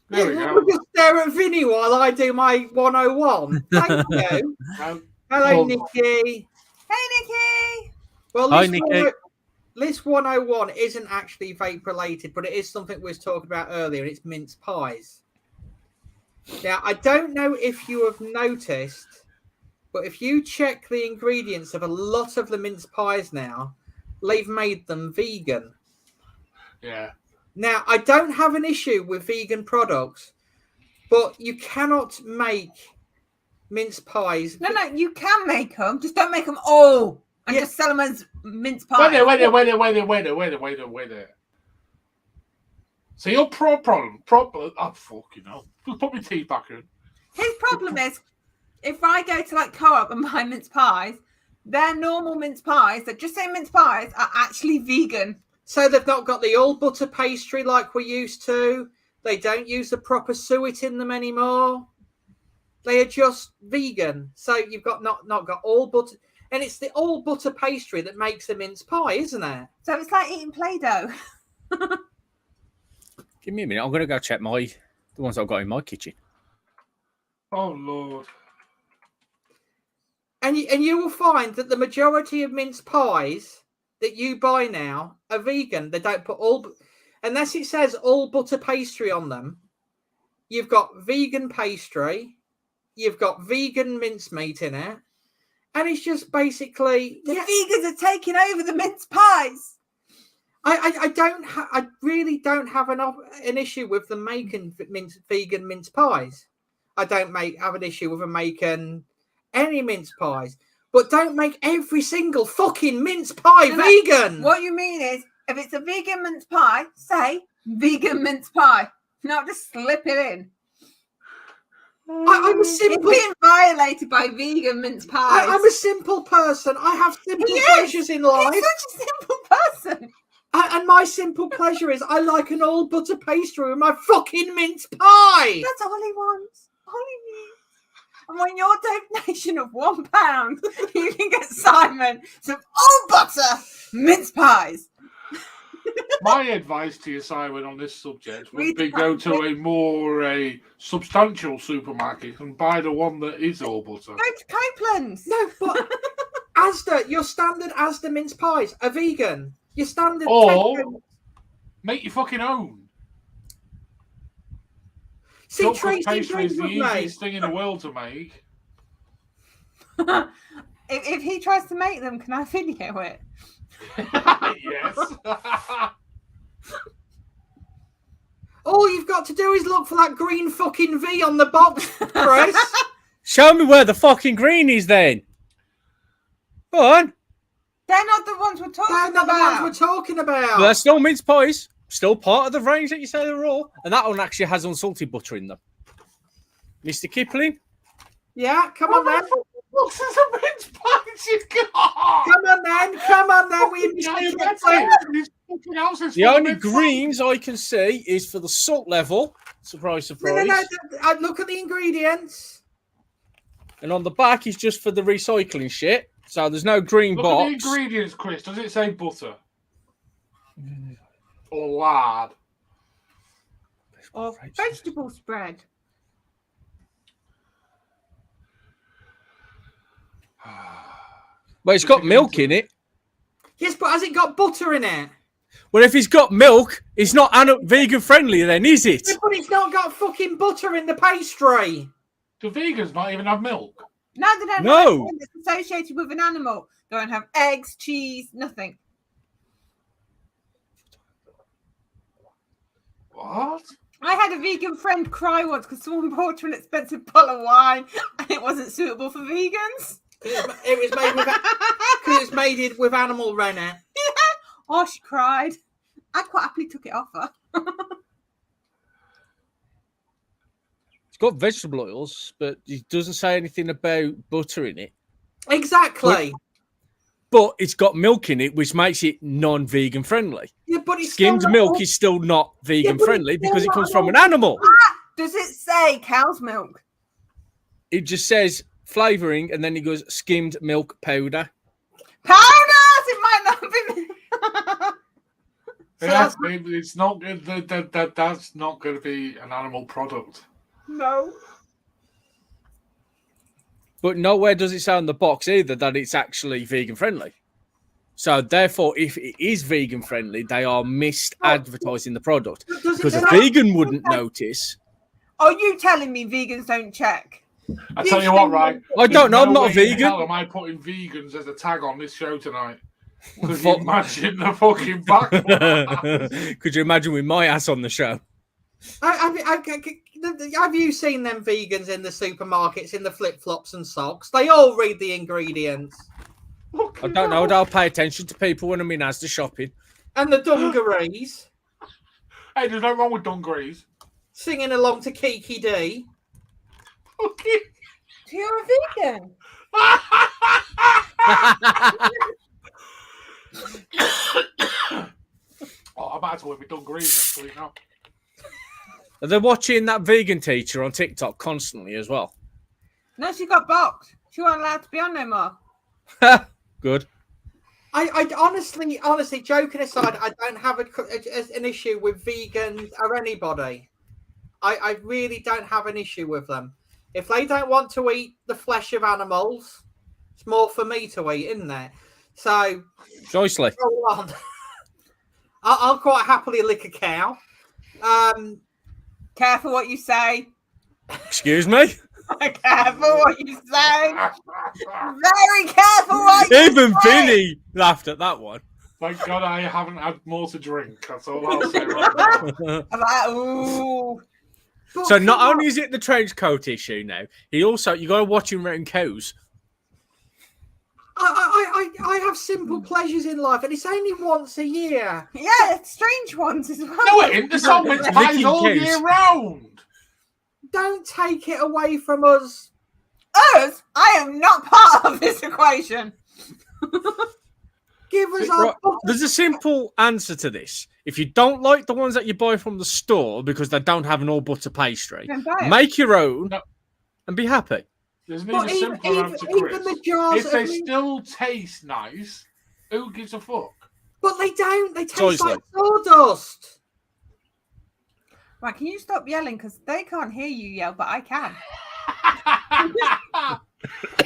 There we go. We'll just stare at Vinny while I do my 101. Thank you. No. Hello, Well, Nikki. Hey, Nikki. Well, Hi, Nikki. List 101 isn't actually vape related, but it is something we was talking about earlier, and it's mince pies. Now, I don't know if you have noticed, but if you check the ingredients of a lot of the mince pies now, they've made them vegan. yeah. Now, I don't have an issue with vegan products, but you cannot make mince pies. No, you can make them. Just don't make them all. And Yeah. just sell them as mince pies. Wait there. So your problem. Oh, fucking hell. Just put my teeth back in. His problem is, if I go to like Co-op and buy mince pies, their normal mince pies that just say mince pies are actually vegan. So they've not got the all butter pastry like we used to. They don't use the proper suet in them anymore. They are just vegan. So you've got not got all butter. And it's the all butter pastry that makes a mince pie, isn't it? So it's like eating Play-Doh. Give me a minute. I'm going to go check the ones I've got in my kitchen. Oh, Lord. And you will find that the majority of mince pies that you buy now are vegan. They don't put unless it says all butter pastry on them. You've got vegan pastry. You've got vegan mincemeat in it. And it's just basically The vegans are taking over the mince pies. I really don't have an issue with them making vegan mince pies. I don't have an issue with them making any mince pies, but don't make every single fucking mince pie vegan. What you mean is, if it's a vegan mince pie, say vegan mince pie. Not just slip it in. I'm a simple. It's being violated by vegan mince pies. I'm a simple person. I have simple pleasures in life. He's such a simple person. And my simple pleasure is I like an all butter pastry with my fucking mince pie. That's all he wants. All he needs. And on your donation of £1, you can get Simon some all butter mince pies. My advice to you, Simon, on this subject would be go to a substantial supermarket and buy the one that is all butter. Go to Copeland's. No, but Asda, your standard Asda mince pies are vegan. Your standard. Or make your fucking own. See, Chocolate Tracy pastry is the agrees with me. easiest thing in the world to make. If he tries to make them, can I video it? Yes. All you've got to do is look for that green fucking V on the box, Chris. Show me where the fucking green is then. Go on. They're not the ones we're talking They're not about. the ones we're talking about. But they're still mince pies. Still part of the range that you say they're all. And that one actually has unsalted butter in them. Mr. Kipling? Yeah, come on then. What is a mince pies you got? Come on then. We The only greens I can see is for the salt level. Surprise, surprise. No. Look at the ingredients. And on the back is just for the recycling shit. So there's no green Look box. at the ingredients, Chris. Does it say butter? Or lard? Or vegetable spread. Well, it's got milk in it. Yes, but has it got butter in it? Well, if it's got milk, it's not vegan friendly then, is it? Yeah, but it's not got fucking butter in the pastry. Do vegans not even have milk? No, they don't No. have anything that's associated with an animal. They don't have eggs, cheese, nothing. What? I had a vegan friend cry once because someone bought her an expensive bottle of wine and it wasn't suitable for vegans. It was made with because it's made with animal rennet. Oh, she cried. I quite happily took it off her. It's got vegetable oils, but it doesn't say anything about butter in it. Exactly. But it's got milk in it, which makes it non-vegan friendly. Yeah, but it's Skimmed still milk is still not vegan but friendly it's because it still comes not from an animal. Does it say cow's milk? It just says flavouring, and then it goes skimmed milk powder. Powders! It might not be. So Yeah, that's, it's not good. That's not going to be an animal product. No. But nowhere does it say on the box either that it's actually vegan friendly. So therefore, if it is vegan friendly, they are misadvertising the product does because a it vegan wouldn't notice. Are you telling me vegans don't check? I tell you what, right? I don't know. I'm not a way in vegan. hell am I putting vegans as a tag on this show tonight? Could you Fuck. imagine the fucking backlash? Could you imagine with my ass on the show? Have you seen them vegans in the supermarkets in the flip flops and socks? They all read the ingredients. I don't know. I'll pay attention to people when I'm in Asda shopping. And the dungarees Hey, there's nothing wrong with dungarees. singing along to Kiki D. Okay. So you're a vegan? Oh, I'm about to wear my dungarees next week now. They're watching that vegan teacher on TikTok constantly as well. No, she got blocked. She wasn't allowed to be on no more. Good. I honestly, joking aside, I don't have an issue with vegans or anybody. I really don't have an issue with them. If they don't want to eat the flesh of animals, it's more for me to eat, isn't there? So, Joycely. go on. I'll quite happily lick a cow. Careful what you say. Excuse me? Careful what you say. Very careful what you Even say. Vinny laughed at that one. Thank God I haven't had more to drink. That's all I'll say right now. I'm like, ooh. So not only is it the trench coat issue now, you got to watch him around cows. I have simple pleasures in life, and it's only once a year. Yeah, strange ones as well. No, it ain't. The song mince pies Licking all cows. year round. Don't take it away from us. Us? I am not part of this equation. Give us Right, our. there's a simple answer to this. If you don't like the ones that you buy from the store because they don't have an all butter pastry, Then buy it. make your own No. and be happy. There's an But even simpler answer, Chris. even the jars If they of mince- still taste nice, who gives a fuck? But they don't. They taste Joyce, like sawdust. Right, can you stop yelling? Because they can't hear you yell, but I can.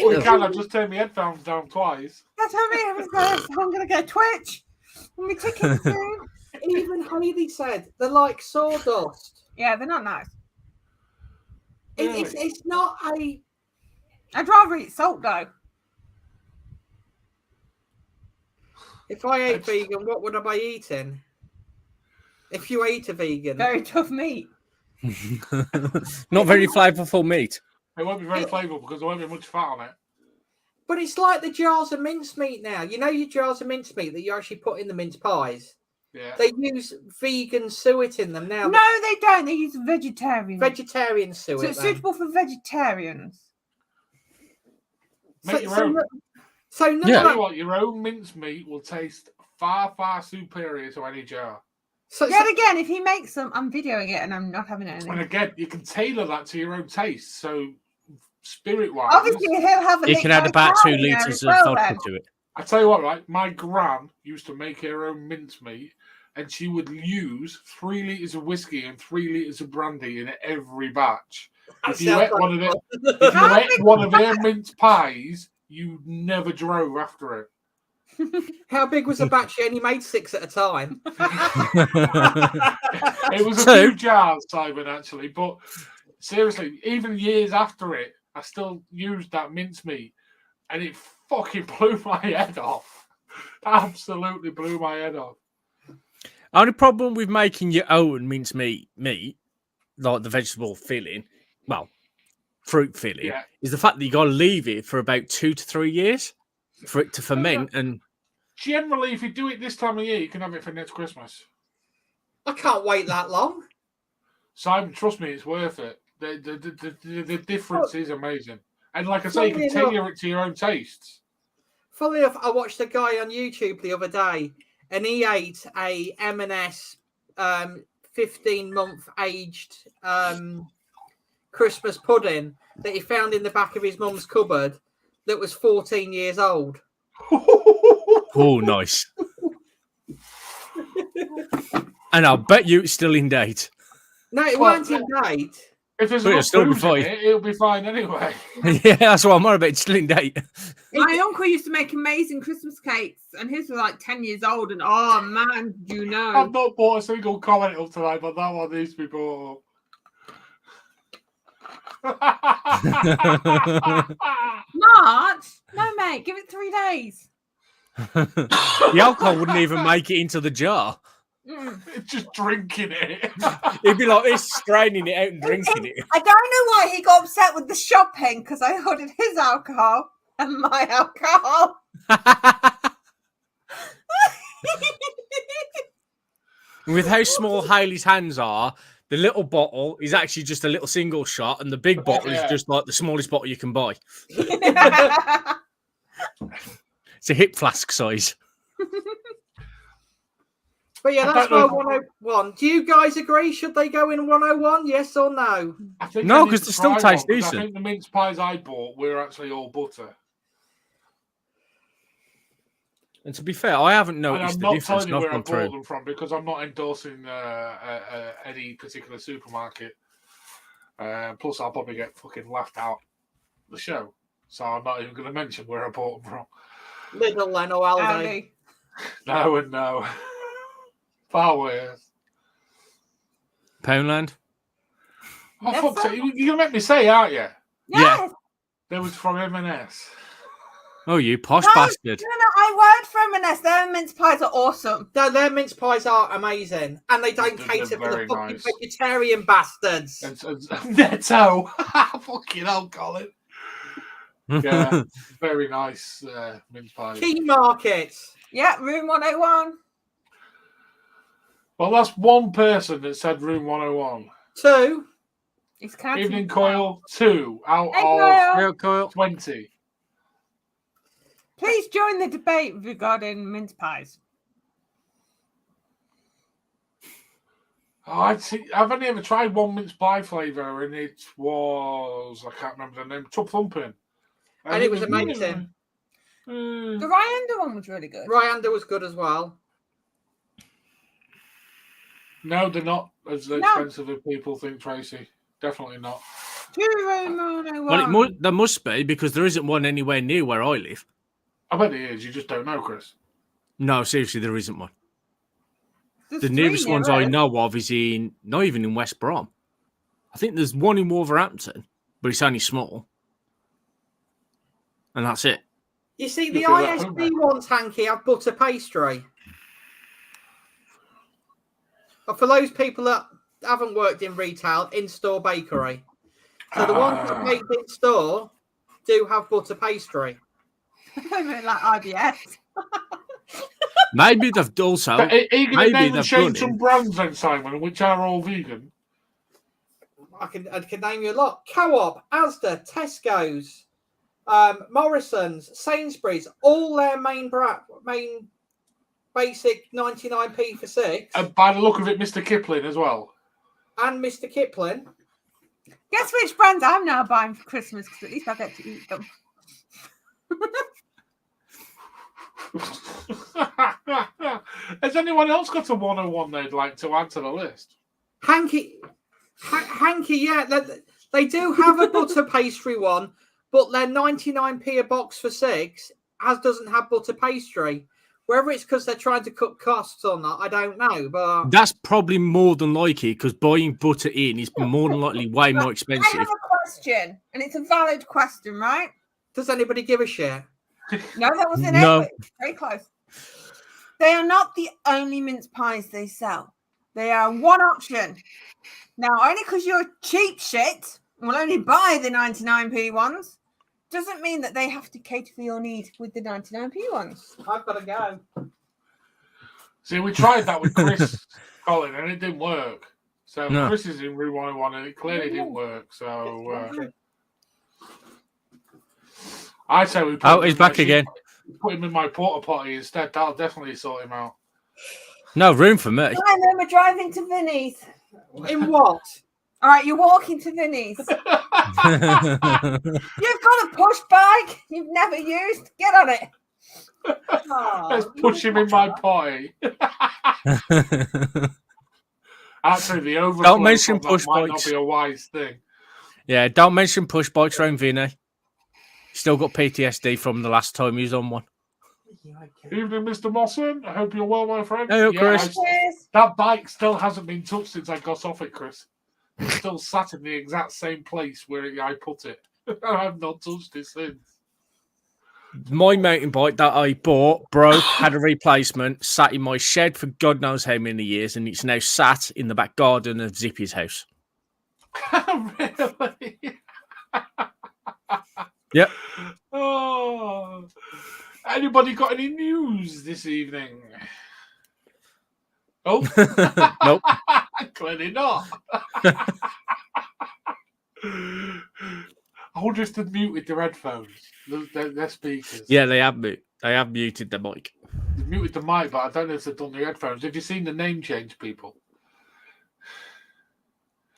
Well, you can. I've just turned my headphones down twice. That's how me. I'm going to go Twitch. I'm going to be ticking soon. Even Heidi said they're like sawdust. Yeah, they're not nice. It's not a. I'd rather eat salt, though. If I ate vegan, what would I be eating? If you ate a vegan, Very tough meat. Not very flavorful meat. It won't be very flavourful because there won't be much fat on it. but it's like the jars of mincemeat now. You know your jars of mincemeat that you actually put in the mince pies. Yeah. They use vegan suet in them now. No, they don't. They use vegetarian. Vegetarian suet. So it's then. suitable for vegetarians. Make your own. So none Yeah. of Tell you that, what, your own mincemeat will taste far, far superior to any jar. Yet again, if he makes them, I'm videoing it and I'm not having it. And again, you can tailor that to your own taste. So, spirit-wise, Obviously, he'll have a You lick can add like about 2 that in there litres as of well, vodka then. to it. I tell you what, right? My gran used to make her own mincemeat, and she would use 3 litres of whiskey and 3 litres of brandy in every batch. If you ate one of them, if you ate one of their mince pies, you never drove after it. How big was the batch? She only made 6 at a time. It was a So- few jars, Simon, actually. But seriously, even years after it, I still used that mincemeat, and it fucking blew my head off. Absolutely blew my head off. Only problem with making your own mincemeat meat, like the vegetable filling, well, fruit filling, Yeah. is the fact that you got to leave it for about 2 to 3 years for it to ferment. And Generally, if you do it this time of year, you can have it for next Christmas. I can't wait that long. Simon, trust me, it's worth it. The difference is amazing. And like I say, you can Funnily tailor it to your own tastes. Funnily enough, I watched a guy on YouTube the other day, and he ate a M&S 15-month aged Christmas pudding that he found in the back of his mum's cupboard that was 14 years old. oh, nice. And I'll bet you it's still in date. No, it Well, weren't in date. If there's But it'll enough still be booze in fine. it'll be fine anyway. Yeah, that's what I'm on about. It's still in date. My uncle used to make amazing Christmas cakes, and his was like 10 years old. And oh man, you know, I've not bought a single comment up tonight, but that one needs to be bought up. March? No, mate, give it 3 days. The alcohol wouldn't even make it into the jar. Just drinking it. He'd be like this, straining it out and drinking it. I don't know why he got upset with the shopping because I ordered his alcohol and my alcohol. With how small Haley's hands are, the little bottle is actually just a little single shot, and the big bottle is just like the smallest bottle you can buy. It's a hip flask size. But yeah, I that's don't my know. 101. Do you guys agree? Should they go in 101? Yes or no? I think No, I need 'cause to they still try taste one, 'cause decent. I think the mince pies I bought were actually all butter. And to be fair, I haven't And noticed I'm the not difference. telling you And I've where I gone through. bought them from because I'm not endorsing any particular supermarket. Plus, I'll probably get fucking laughed out the show. So I'm not even going to mention where I bought them from. Lidl then or Aldi? Aldi. No and no. Far worse. Poundland. Oh, That's fuck's so- sake. You're going to make me say, aren't you? Yes. They was from M&S. Oh, you posh No, bastard. No, I worked for M&S. Their mince pies are awesome. No, their mince pies are amazing, and they don't They're cater for the very fucking nice. vegetarian bastards. And Netto. Fucking hell, Colin. Yeah, very nice mince pie. Key markets. Yeah, room 101. Well, that's one person that said room 101. 2. It's counting. Evening Coil, 2 out Hey, of Coil. Yeah, Coil. 20. Please join the debate regarding mince pies. Oh, I've only ever tried one mince pie flavour, and it was, I can't remember the name, Tub Thumping. And it was amazing. The Ryanda one was really good. Ryanda was good as well. No, they're not as No. expensive as people think, Tracy. Definitely not. To room 101. Well, there must be, because there isn't one anywhere near where I live. I bet it is. You just don't know, Chris. No, seriously, there isn't one. There's The 3 nearest near ones I us. know of is not even in West Brom. I think there's one in Wolverhampton, but it's only small. And that's it. You see, the You feel at home, ISB ones, Hanky, have butter pastry. But for those people that haven't worked in retail, in-store bakery. So the ones that make in store do have butter pastry. I mean, like IBS. Maybe they've also. But are you going to maybe name and they've change done some it. brands then, Simon, which are all vegan? I can name you a lot. Co-op, Asda, Tesco's, Morrison's, Sainsbury's, all their main basic 99p for 6, And by the look of it, Mr. Kipling as well. and Mr. Kipling. Guess which brands I'm now buying for Christmas because at least I get to eat them. Has anyone else got a 101 they'd like to add to the list? Hanky, yeah, they do have a butter pastry one, but they're 99p a box for 6, as doesn't have butter pastry. Whether it's because they're trying to cut costs or not, I don't know. But That's probably more than likely because buying butter in is more than likely way more I expensive. have a question, and it's a valid question, right? does anybody give a shit? No, that wasn't No. it. Very close. They are not the only mince pies they sell. They are one option. Now, only because you're cheap shit and will only buy the 99p ones, doesn't mean that they have to cater for your need with the 99p ones. I've got to go. See, we tried that with Chris, Colin, and it didn't work. So No. Chris is in room 101, and it clearly didn't work. So I say we. Oh, he's back again. Put him in my porta potty instead. That'll definitely sort him out. No room for me. And then we're driving to Vinny's. In what? All right, you're walking to Vinny's. You've got a push bike you've never used. Get on it. Let's push him in my potty. Actually, the overflow Don't mention from that push might not bikes. be a wise thing. Yeah, don't mention push bikes around Vinny. Still got PTSD from the last time he was on one. Evening, Mr. Mosson. I hope you're well, my friend. Hey, Chris. That bike still hasn't been touched since I got off it, Chris. It's still sat in the exact same place where I put it. I've not touched it since. My mountain bike that I bought broke, had a replacement, sat in my shed for God knows how many years, and it's now sat in the back garden of Zippy's house. Really? Yep. Oh. Anybody got any news this evening? Oh, Nope. Clearly not. I wonder if they've muted their headphones, their speakers. Yeah, they have muted the mic. They've muted the mic, but I don't know if they've done their headphones. Have you seen the name change, people?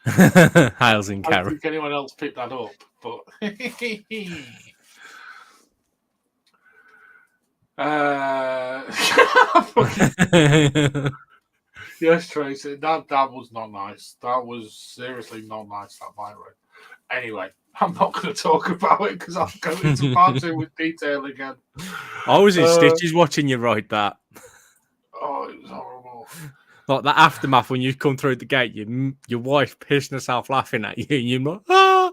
Hales and I don't Karen. think anyone else picked that up, but yes, Tracy, that was not nice. That was seriously not nice, that bike ride. Anyway, I'm not going to talk about it because I'll go into far too much detail again. I was in stitches watching you ride that. Oh, it was horrible. Like the aftermath when you come through the gate, your wife pissing herself laughing at you, and you're like, ah!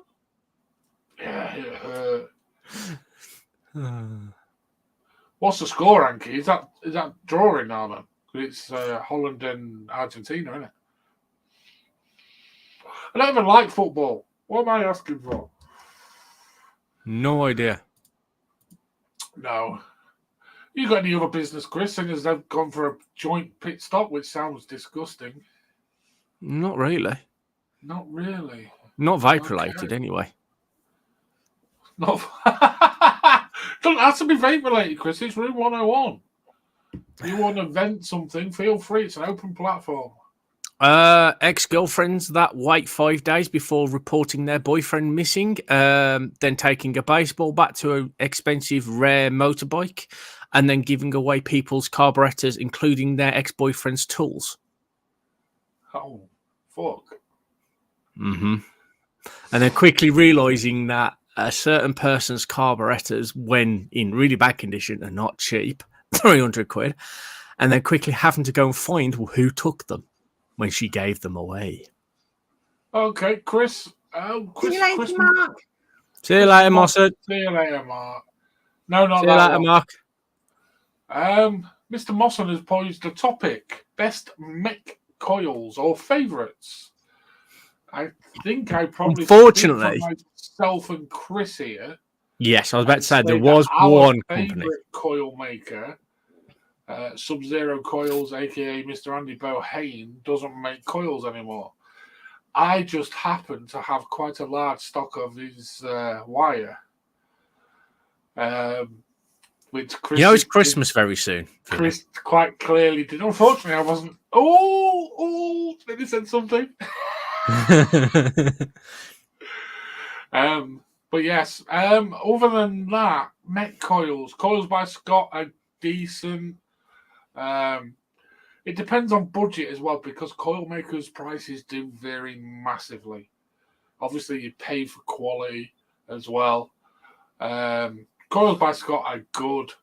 Yeah, it hurt. What's the score, Anki? Is that drawing now then? It's Holland and Argentina, isn't it? I don't even like football. What am I asking for? No idea. No. You got any other business, Chris? Seeing as they've gone for a joint pit stop, which sounds disgusting. Not really. Not really. Not vape related, anyway. Not. Doesn't have to be vape related, Chris. It's Room 101. If you want to vent something, feel free. It's an open platform. Ex-girlfriends that wait 5 days before reporting their boyfriend missing, then taking a baseball bat to an expensive, rare motorbike, and then giving away people's carburetors, including their ex-boyfriend's tools. Oh, fuck. Mm-hmm. And then quickly realising that a certain person's carburetors, when in really bad condition, are not cheap, 300 quid, and then quickly having to go and find who took them when she gave them away. Okay, Chris. See you later, Mark. See you later, Mossad. See you later, Mark. No, not See that you later, one. Mark. Mr. Mosson has posed a topic: best mech coils or favourites. I think I probably Unfortunately, myself and Chris here. Yes, I was about to say there that was our one company. favourite coil maker, Sub-Zero Coils, aka Mr. Andy Bohane, doesn't make coils anymore. I just happen to have quite a large stock of his wire. Which Chris, It's Christmas very soon. Chris quite clearly did. Unfortunately, I wasn't. Oh, maybe said something. But yes. Other than that, mech coils by Scott are decent. It depends on budget as well because coil makers' prices do vary massively. Obviously, you pay for quality as well. Coils by Scott are good.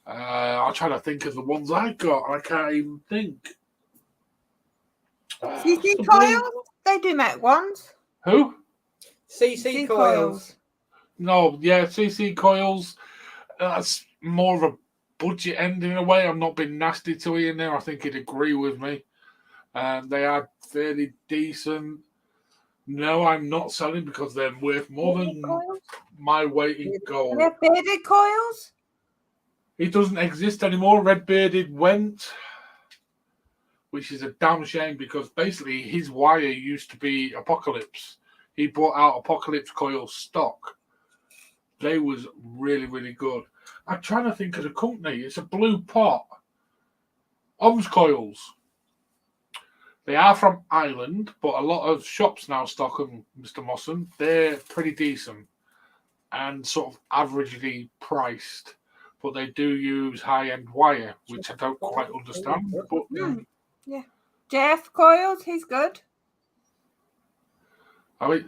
I'll try to think of the ones I got. I can't even think. CC Coils? They do make ones. Who? CC Coils. No, yeah, CC Coils. That's more of a budget end in a way. I'm not being nasty to Ian there. I think he'd agree with me. They are fairly decent. No, I'm not selling because they're worth more than my weight in gold. They're bearded coils? He doesn't exist anymore. Red Bearded went, which is a damn shame because basically his wire used to be Apocalypse. He brought out Apocalypse coil stock. They was really, really good. I'm trying to think of the company. It's a blue pot. OMS Coils. They are from Ireland, but a lot of shops now stock them, Mr. Mosson. They're pretty decent and sort of averagely priced. but they do use high-end wire, which I don't quite understand. But Yeah. JF coils, he's good. I mean,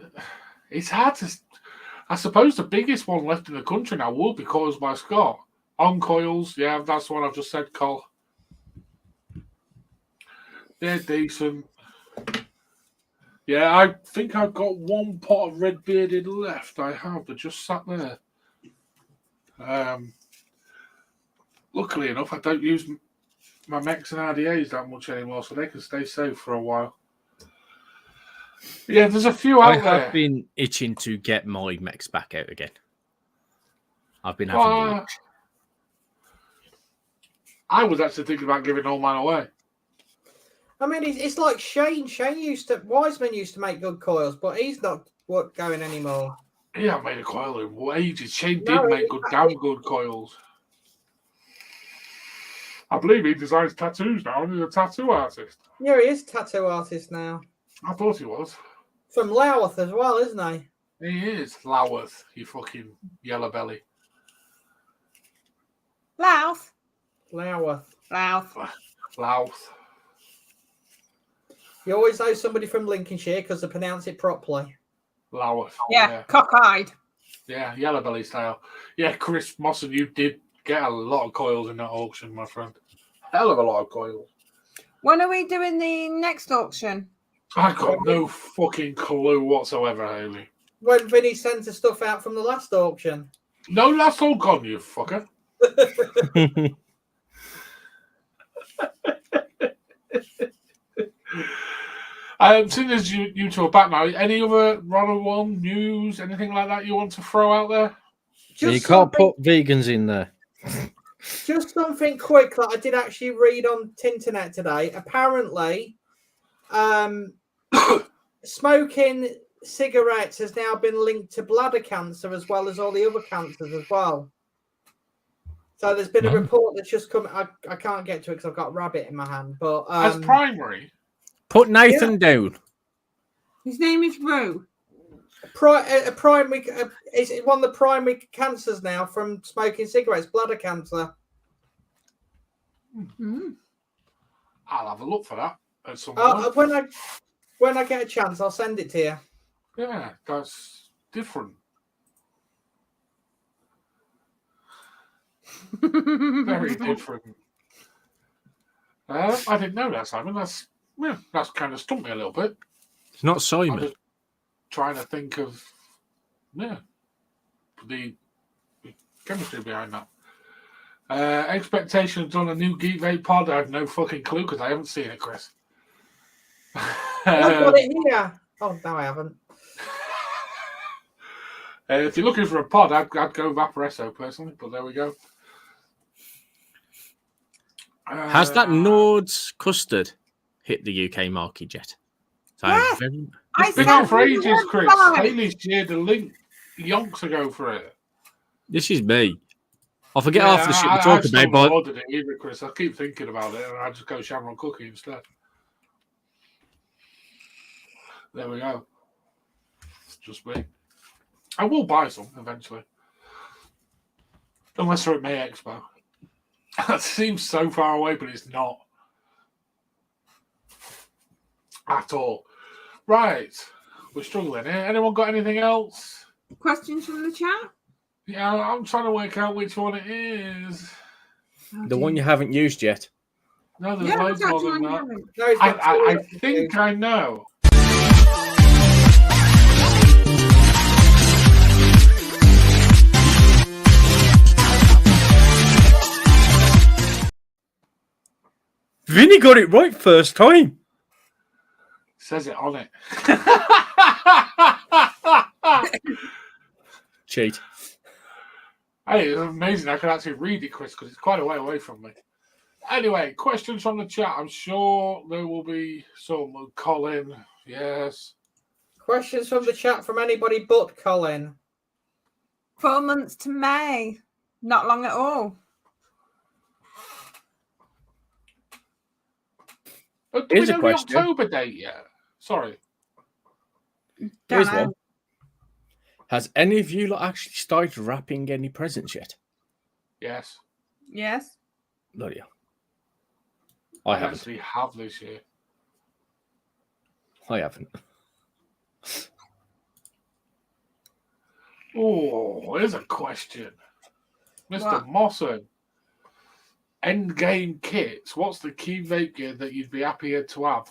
it's hard to. I suppose the biggest one left in the country now will be Coils by Scott. On Coils, yeah, that's the one I've just said, Col. They're decent. Yeah, I think I've got one pot of red bearded left. I have, they're just sat there. Luckily enough, I don't use my mechs and RDAs that much anymore, so they can stay safe for a while. Yeah, there's a few out there. I've been itching to get my mechs back out again. I've been having the itch. I was actually thinking about giving all mine away. I mean, it's like Shane. Wiseman used to make good coils, but he's not going anymore. He hasn't made a coil in ages. Shane did make damn good coils. I believe he designs tattoos now, and he's a tattoo artist. Yeah, he is a tattoo artist now. I thought he was. From Louth as well, isn't he? He is. Louth, you fucking yellow belly. Louth. Louth. You always know somebody from Lincolnshire because they pronounce it properly. Louth. Yeah, cockeyed. Yeah, yellow belly style. Yeah, Chris Mosson, you did get a lot of coils in that auction, my friend. Hell of a lot of coils. When are we doing the next auction? I got no fucking clue whatsoever, Haley. When Vinny sent the stuff out from the last auction. No, that's all gone, you fucker. Seeing as you two are back now, any other Ronald One news, anything like that you want to throw out there? You can't put vegans in there. Just something quick that I did actually read on Tinternet today. Apparently, smoking cigarettes has now been linked to bladder cancer as well as all the other cancers as well. So there's been a report that's just come. I can't get to it because I've got a rabbit in my hand. But as primary, put Nathan down. His name is Rue. Primary is one of the primary cancers now from smoking cigarettes, bladder cancer. I'll have a look for that at some point. When I get a chance, I'll send it to you. Yeah, that's different. Very different. I didn't know that, Simon. That's kind of stumped me a little bit. It's not Simon. I'm just trying to think of the chemistry behind that. Expectations on a new Geek Vape pod. I have no fucking clue because I haven't seen it, Chris. I've got it here. Oh no, I haven't. If you're looking for a pod, I'd go Vaporesso personally, but there we go. Has that Nord's custard hit the UK market yet? So Yes. It's been out for ages, Chris. Haley shared a link yonks ago for it. This is me. I forget half the shit we talk about, but ordered it either, Chris. I keep thinking about it, and I just go Shamrock Cookie instead. There we go. It's just me. I will buy some eventually, unless they're at May Expo. That seems so far away, but it's not at all. Right, we're struggling here. Anyone got anything else? Questions from the chat? Yeah, I'm trying to work out which one it is. the one you haven't used yet. No, there's loads more than that. No, he's got I two. think I know. Vinny got it right first time. Says it on it. Cheat. Hey, it's amazing I can actually read it, Chris, because it's quite a way away from me. Anyway, questions from the chat. I'm sure there will be some. Colin, yes. Questions from the chat from anybody but Colin. 4 months to May. Not long at all. Do Here's we a know question. the October date yet? Sorry. Here's Don't know. one. Has any of you lot actually started wrapping any presents yet? Yes. Yes. Bloody hell. I I haven't. actually have this year. I haven't. Oh, here's a question. Mr. What? Mosson. Endgame kits. What's the key vape gear that you'd be happier to have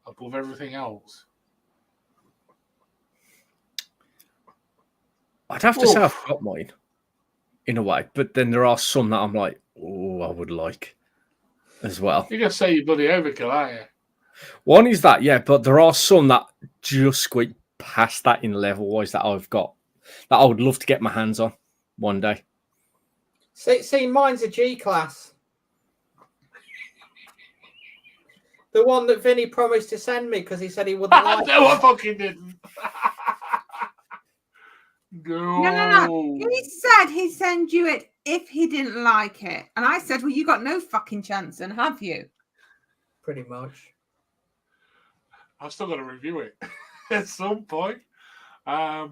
above everything else? I'd have to say I've Oof. got mine in a way, but then there are some that I'm like, oh, I would like as well. You're going to say you bloody overkill, aren't you? One is that, yeah, but there are some that just squeak past that in level wise that I've got that I would love to get my hands on one day. See, mine's a G class. The one that Vinny promised to send me because he said he wouldn't like No, I it. fucking didn't. No. He said he'd send you it if he didn't like it. And I said, well, you got no fucking chance, and have you? Pretty much. I've still got to review it at some point. God,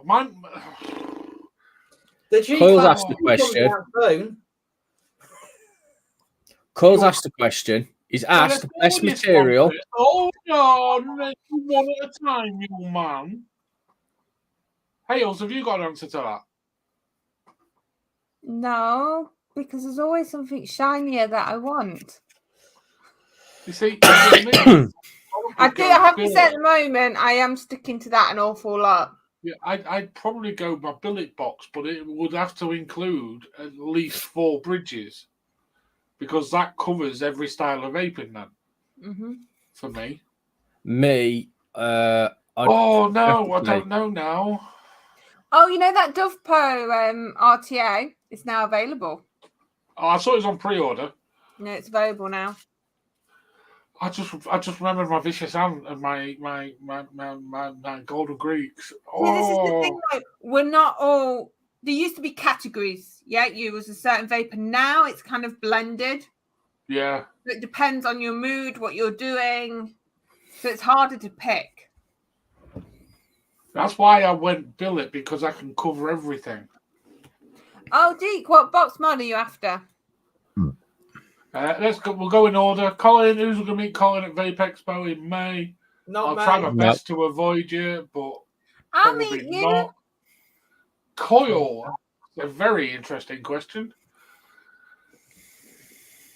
man. The G Cole's class asked the comes question. out soon. Cole's asked the question. He's asked the best material. Oh, no, one at a time, you man. Hales, have you got an answer to that? No, because there's always something shinier that I want. You see, I have to say at the moment, I am sticking to that an awful lot. Yeah, I'd probably go my billet box, but it would have to include at least 4 bridges because that covers every style of vaping then. Mm-hmm. For me. I don't know now. Oh, you know that Dovepo RTA is now available. Oh, I saw it was on pre-order. No, it's available now. I just remembered my Vicious Ant and my Golden Greeks. Oh, See, this is the thing. Like, we're not all. There used to be categories. Yeah, you was a certain vapor. Now it's kind of blended. Yeah. It depends on your mood, what you're doing. So it's harder to pick. That's why I went billet, because I can cover everything. Oh, Deke, what box mod are you after? Let's go. We'll go in order. Colin, who's going to meet Colin at Vape Expo in May? I'll try my best to avoid you, but I'll probably meet you. not. Coil, a very interesting question.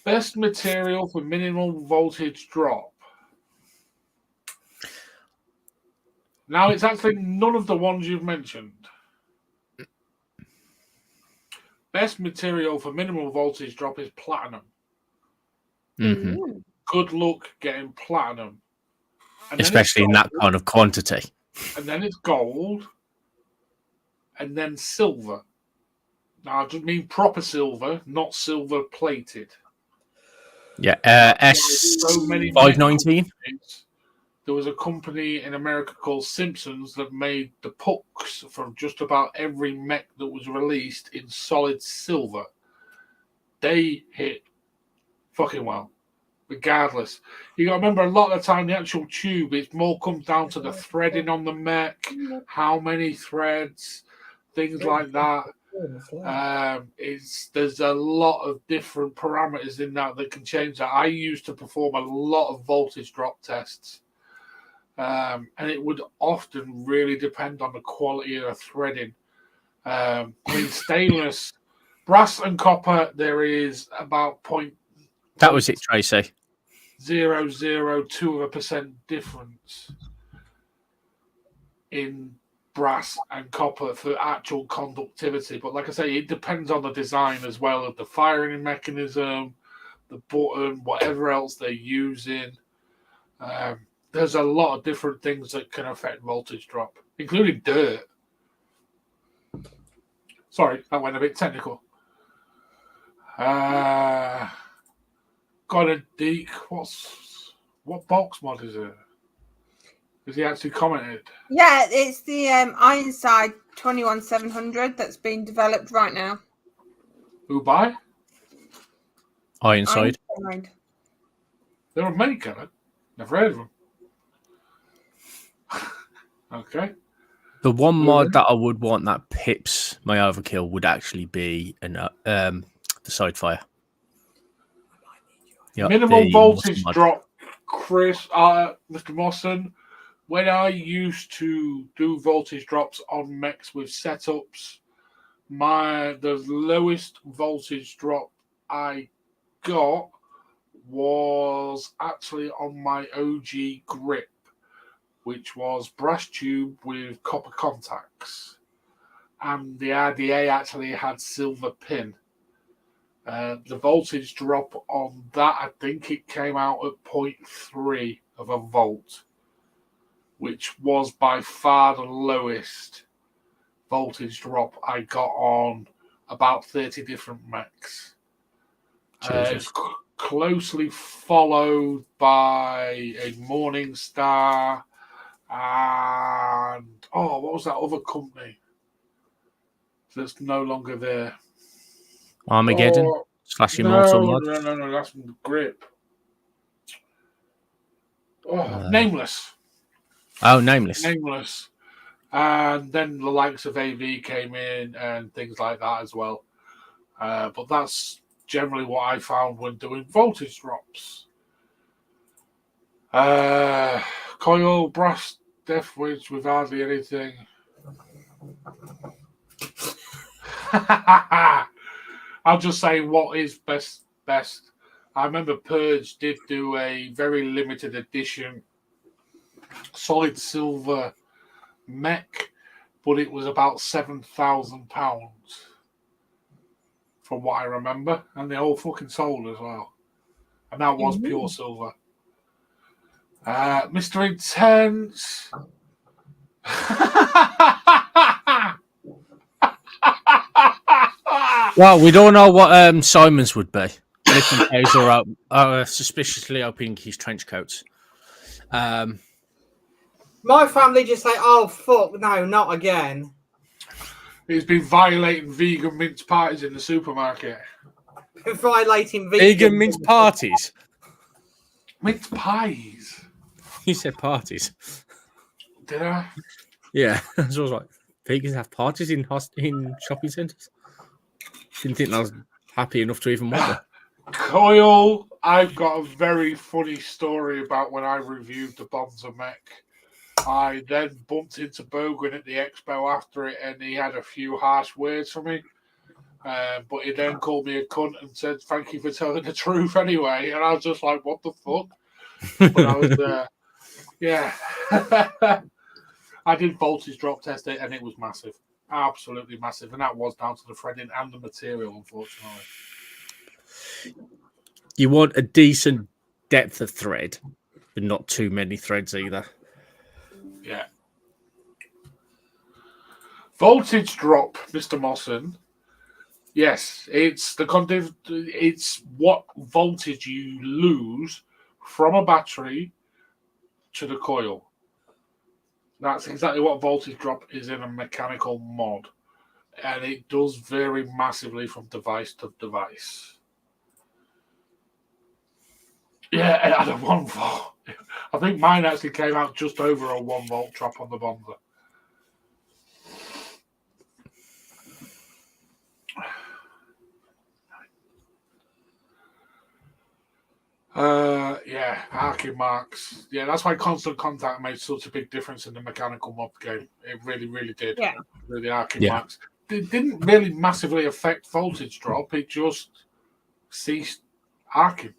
Best material for minimal voltage drop. Now, it's actually none of the ones you've mentioned. Best material for minimal voltage drop is platinum. Mm-hmm. Good luck getting platinum. And especially in that kind of quantity. And then it's gold. And then silver. Now, I just mean proper silver, not silver plated. Yeah, S519. There was a company in America called Simpsons that made the pucks from just about every mech that was released in solid silver. They hit fucking well, regardless. You got to remember, a lot of the time, the actual tube, it more comes down to the threading on the mech, how many threads, things like that. There's a lot of different parameters in that can change that. I used to perform a lot of voltage drop tests. And it would often really depend on the quality of the threading. I mean, stainless, brass and copper, there is about That was it, Tracy. 0.002% difference in brass and copper for actual conductivity. But like I say, it depends on the design as well of the firing mechanism, the button, whatever else they're using. There's a lot of different things that can affect voltage drop, including dirt. Sorry, that went a bit technical. Got a Deke. What box mod is it? Has he actually commented? Yeah, it's the Ironside 21700 that's being developed right now. Who by? Ironside. They're a maker. Never heard of them. Okay. The one mod that I would want that pips my overkill would actually be the side fire. Yep, Minimal the voltage mod. drop, Chris, Mr. Mawson. When I used to do voltage drops on mechs with setups, the lowest voltage drop I got was actually on my OG grip, which was brass tube with copper contacts, and the RDA actually had silver pin. The voltage drop on that, I think it came out at 0.3 of a volt, which was by far the lowest voltage drop I got on about 30 different mechs. Closely followed by a Morningstar and what was that other company that's no longer there? Armageddon / Immortal mod. No, that's from the grip. Nameless. Oh, Nameless. Nameless. And then the likes of AV came in and things like that as well. But that's generally what I found when doing voltage drops. Coil, brass, def wedge with hardly anything. I'll just say what is best. I remember Purge did do a very limited edition solid silver mech, but it was about £7,000 from what I remember, and they all fucking sold as well, and that was pure silver. Mr. Intense. Well, we don't know what Simon's would be. Those are suspiciously opening his trench coats. My family just say, "Oh fuck, no, not again." He's been violating vegan mince pies in the supermarket. Violating vegan mince parties. Mince pies. You said parties. Did I? Yeah, so I was like, vegans have parties in shopping centres. Didn't think I was happy enough to even wonder. Coil, I've got a very funny story about when I reviewed the Bonza mech. I then bumped into Bogan at the expo after it, and he had a few harsh words for me. But he then called me a cunt and said, "Thank you for telling the truth anyway." And I was just like, what the fuck? But I was yeah. I did voltage drop test it, and it was massive. Absolutely massive. And that was down to the threading and the material, unfortunately. You want a decent depth of thread, but not too many threads either. Yeah. Voltage drop, Mr. Mawson. Yes, it's it's what voltage you lose from a battery to the coil. That's exactly what voltage drop is in a mechanical mod. And it does vary massively from device to device. Yeah, it had a 1 volt. I think mine actually came out just over a 1 volt drop on the Bonza. Yeah, arcing marks. Yeah, that's why constant contact made such a big difference in the mechanical mod game. It really, really did. Yeah. The arcing marks. It didn't really massively affect voltage drop. It just ceased arcing,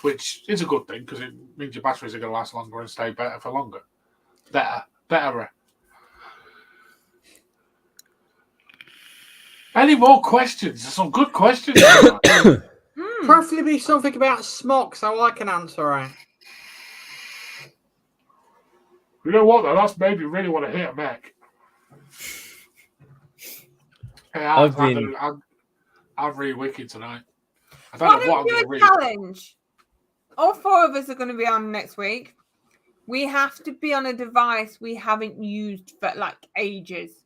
which is a good thing because it means your batteries are going to last longer and stay better for longer. Better. Any more questions? There's some good questions. Preferably something about smock so I can answer it. You know what, though? That's made me really want to hit a mech. Hey, I'm really wicked tonight. I don't know what I'm going to read. Challenge. All 4 of us are going to be on next week. We have to be on a device we haven't used for like ages.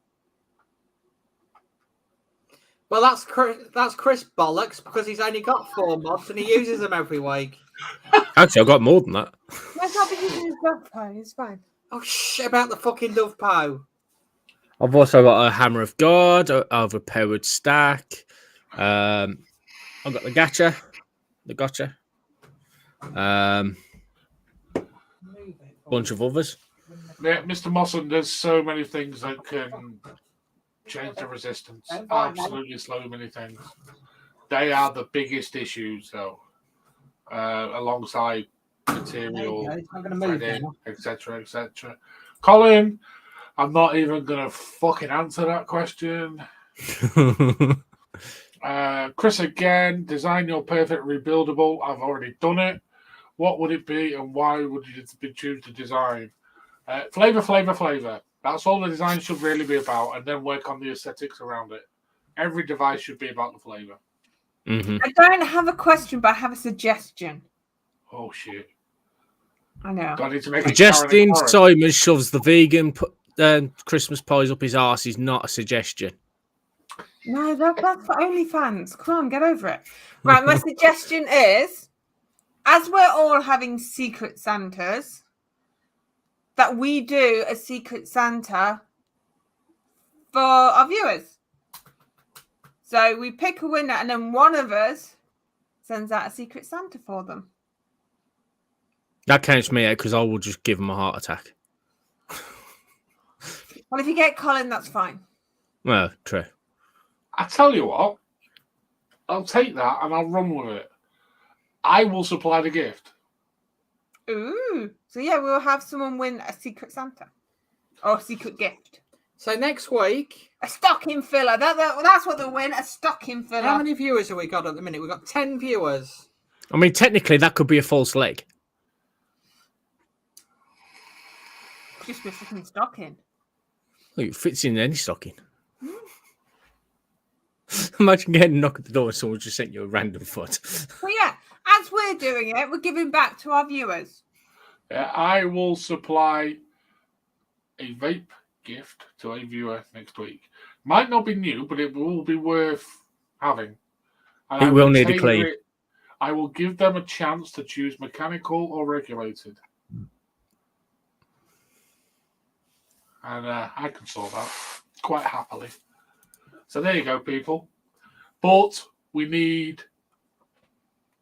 Well, that's Chris bollocks because he's only got 4 mods and he uses them every week. Actually, I've got more than that. Let's not be using his birthday. It's fine. Oh, shit about the fucking dove pow. I've also got a hammer of God, a overpowered stack. I've got the gotcha. Bunch of others. Yeah, Mr. Mosson, there's so many things that can change the resistance. Absolutely so many things. They are the biggest issues, though, alongside material, threading, etc., etc. Colin, I'm not even going to fucking answer that question. Chris again, design your perfect rebuildable. I've already done it. What would it be and why would you choose to design? Flavor. That's all the design should really be about, and then work on the aesthetics around it. Every device should be about the flavor. Mm-hmm. I don't have a question, but I have a suggestion. Oh, shit. I know. Do I need to make Suggesting it Karen? Simon shoves the vegan Christmas pies up his arse is not a suggestion. No, that's for OnlyFans. Come on, get over it. Right, my suggestion is, as we're all having Secret Santas, that we do a Secret Santa for our viewers. So we pick a winner and then one of us sends out a Secret Santa for them. That counts me out because I will just give him a heart attack. Well, if you get Colin, that's fine. Well, true. I tell you what, I'll take that and I'll run with it. I will supply the gift. Ooh. So yeah, we'll have someone win a Secret Santa or a secret gift. So next week, A stocking filler. That's what they'll win. A stocking filler. how many viewers have we got at the minute? We've got 10 viewers. I mean, technically, that could be a false leg. Just a fucking stocking. Look, it fits in any stocking. Imagine getting a knock at the door and someone just sent you a random foot. Well, yeah, as we're doing it, we're giving back to our viewers. I will supply a vape gift to a viewer next week. Might not be new, but it will be worth having. And It will need a clean. I will give them a chance to choose mechanical or regulated. And I can sort that quite happily. So there you go, people. But we need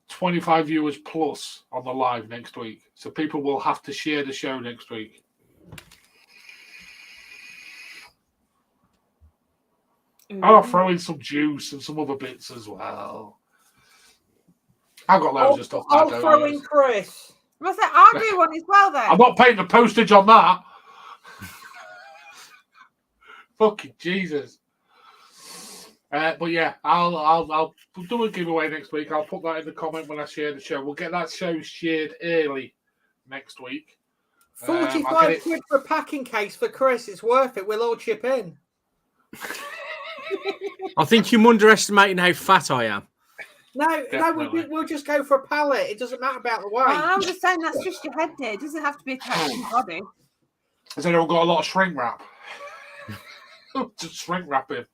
25 viewers plus on the live next week. So people will have to share the show next week. I'll throw in some juice and some other bits as well. I've got loads of stuff. I'll throw in Chris. What's that? I'll do one as well then. I'm not paying the postage on that. Fucking Jesus. But yeah, I'll do a giveaway next week. I'll put that in the comment when I share the show. We'll get that show shared early next week. 45 quid for a packing case for Chris. It's worth it. We'll all chip in. I think you're underestimating how fat I am. No, we'll just go for a pallet. It doesn't matter about the weight. I'm just saying that's just your head there. It doesn't have to be attached to your body. Has anyone got a lot of shrink wrap? Just shrink wrap it.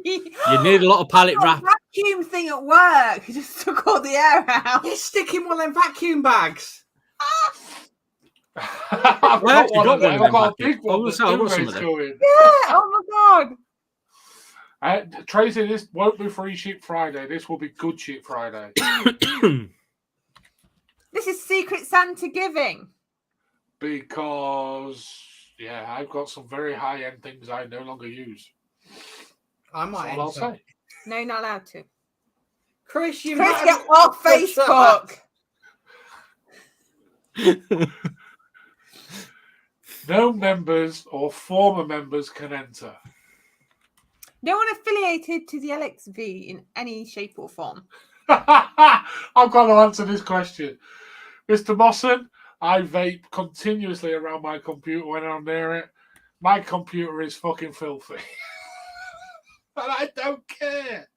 You need a lot of pallet wrap. Vacuum thing at work. You just took all the air out. You stick in one of them vacuum bags. I've got one of them. I've got a big one. I've got some of them. Yeah. Oh my god. Tracy, this won't be Free Shit Friday. This will be Good Shit Friday. This is Secret Santa giving. Because, yeah, I've got some very high-end things I no longer use. I might. That's all I'll say. No, you're not allowed to. Chris, you Chris, might get off Facebook. No members or former members can enter. No one affiliated to the LXV in any shape or form. I've got to answer this question. Mr. Mosson, I vape continuously around my computer when I'm near it. My computer is fucking filthy. But I don't care.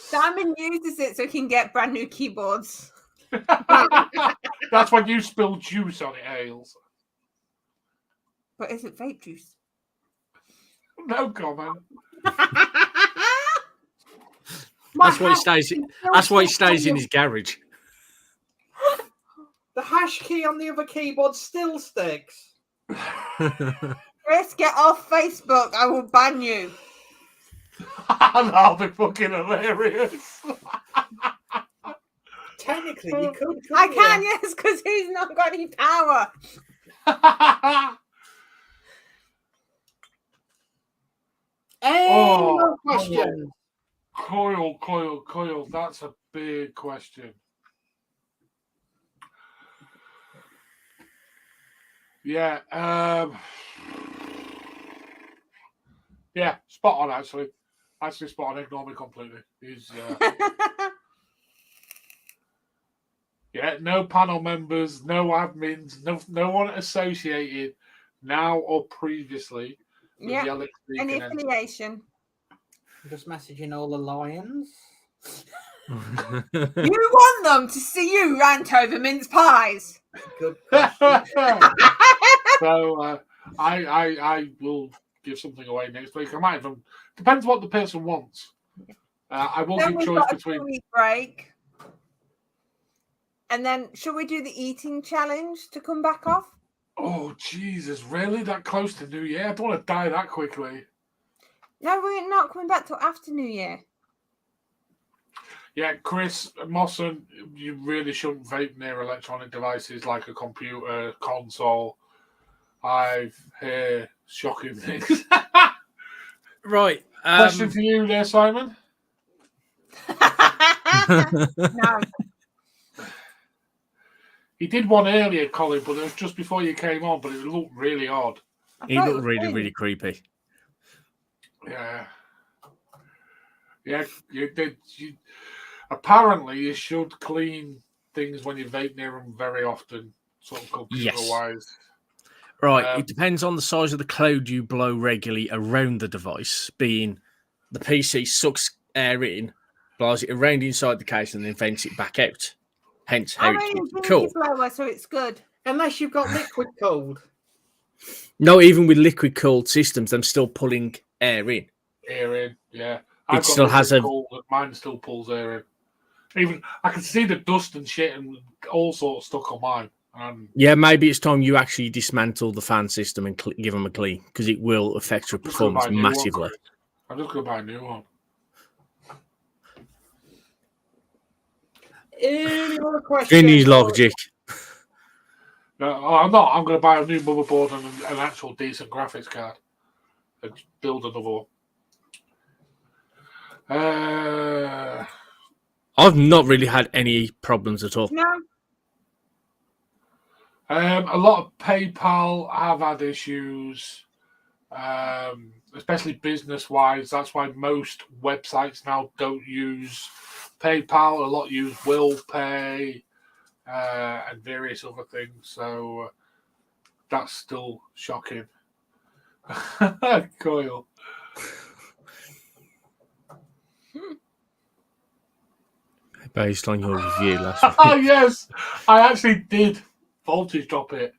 Simon uses it so he can get brand new keyboards. That's when you spill juice on it, Hales. But is it vape juice? No comment. That's why he stays. That's why he stays in his garage. The hash key on the other keyboard still sticks. Chris, get off Facebook. I will ban you. That'll be fucking hilarious. Technically, you could. I can, yes, because he's not got any power. Any more questions? Coil. That's a big question. Yeah. Yeah, spot on, actually. Actually, spot on. Ignore me completely. He's, yeah, no panel members, no admins, no one associated now or previously with the LXV. Any affiliation? I'm just messaging all the lions. You want them to see you rant over mince pies? Good question. So I will give something away next week. I might even depends what the person wants. I will Then give we've choice got a between 2-week break. And then, should we do the eating challenge to come back off? Oh Jesus, really? That close to New Year? I don't want to die that quickly. No, we're not coming back till after New Year. Yeah, Chris Mosson, you really shouldn't vape near electronic devices like a computer, console. I've heard shocking things. Right. Question for you there, Simon. No. He did one earlier, Colin, but it was just before you came on, but it looked really odd. He looked really creepy. Yeah. Yeah, you did. Apparently, you should clean things when you vape near them very often, sort of computer-wise. Right. It depends on the size of the cloud you blow regularly around the device, being the PC sucks air in, blows it around inside the case, and then vents it back out. Hence how it's cool. Blower, so it's good. Unless you've got liquid cooled. No, even with liquid cooled systems, I'm still pulling air in. Air in, yeah. It still has a. Mine still pulls air in. Even I can see the dust and shit and all sorts stuck on mine. Yeah, maybe it's time you actually dismantle the fan system and give them a clean, because it will affect your performance massively. I'm just going to buy a new one. Any more questions? Vinny's logic. No, I'm not. I'm going to buy a new motherboard and an actual decent graphics card and build another one. I've not really had any problems at all. No. A lot of PayPal have had issues, especially business-wise. That's why most websites now don't use PayPal. A lot use Will Pay and various other things. So that's still shocking. Coil. Based on your review last week. Oh, yes. I actually did voltage drop it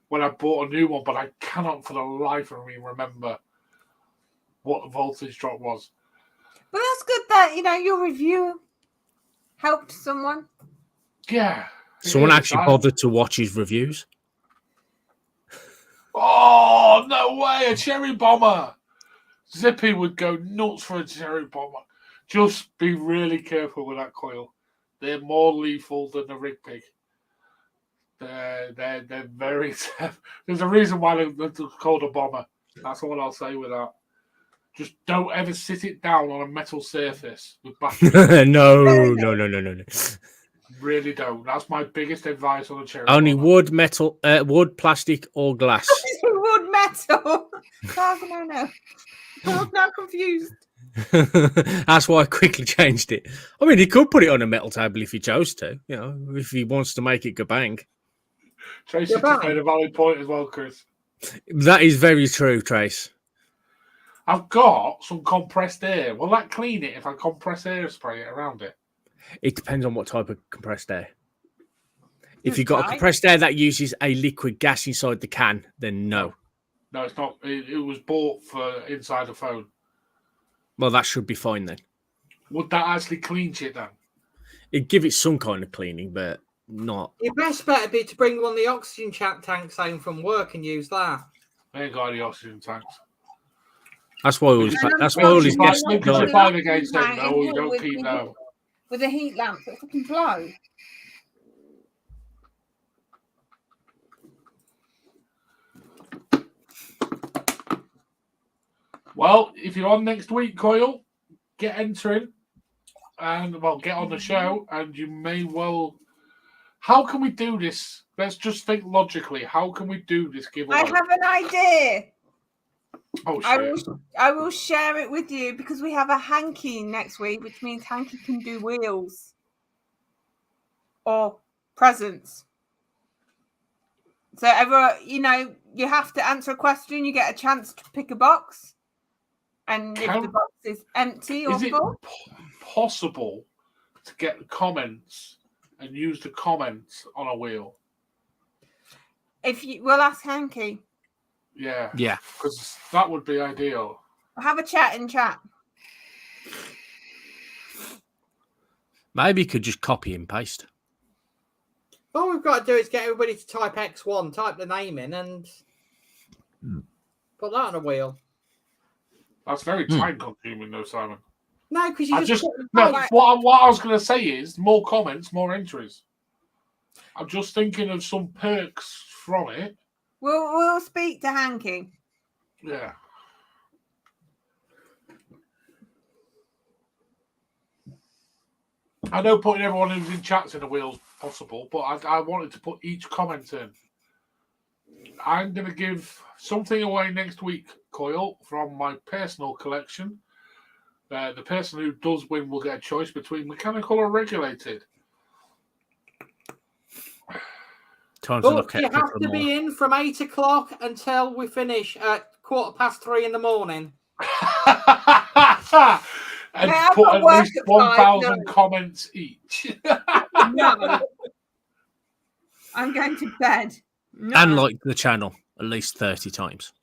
when I bought a new one, but I cannot for the life of me remember what the voltage drop was. But that's good that, your review helped someone. Yeah. Someone actually bothered to watch his reviews. Oh, no way. A cherry bomber. Zippy would go nuts for a cherry bomber. Just be really careful with that coil. They're more lethal than a rig pig. They're very tough. There's a reason why they're called a bomber. That's all I'll say with that. Just don't ever sit it down on a metal surface with batteries. No. Really don't. That's my biggest advice on a cherry. Only bomber. wood, metal, wood, plastic, or glass. Wood, metal. No. I'm now confused. That's why I quickly changed it. I mean, he could put it on a metal table if he chose to. If he wants to make it go bang. Tracy just made a valid point as well, Chris. That is very true, Trace. I've got some compressed air. Will that clean it if I compress air spray it around it? It depends on what type of compressed air. If you've got a compressed air that uses a liquid gas inside the can, then no. No, it's not. It was bought for inside a phone. Well, that should be fine then. Would that actually clean shit then? It'd give it some kind of cleaning, but not. Your best bet would be to bring one of the oxygen tanks home from work and use that. I ain't got any oxygen tanks. That's why all his guests Because die. if I again say no, you don't keep them. With a heat lamp that fucking blow. Well, if you're on next week, Coyle, get entering and get on the show, and you may well. How can we do this? Let's just think logically. How can we do this giveaway? I have an idea. Oh shit! I will share it with you because we have a hanky next week, which means hanky can do wheels or presents. So you have to answer a question. You get a chance to pick a box, and if the box is empty or full, possible to get the comments and use the comments on a wheel? We'll ask Hanky. Yeah, yeah, because that would be ideal. We'll have a chat in chat. Maybe you could just copy and paste. All we've got to do is get everybody to type X1, type the name in, and put that on a wheel. That's very time consuming, though, Simon. No, because you what I was going to say is more comments, more entries. I'm just thinking of some perks from it. We'll speak to Hanky. Yeah. I know putting everyone who's in chats in the wheel's possible, but I wanted to put each comment in. I'm going to give something away next week, Coyle, from my personal collection. The person who does win will get a choice between mechanical or regulated. Time to look at you have to be in from 8 o'clock until we finish at 3:15 in the morning. And put at least 1,000 comments each. No. I'm going to bed. No. And like the channel at least 30 times.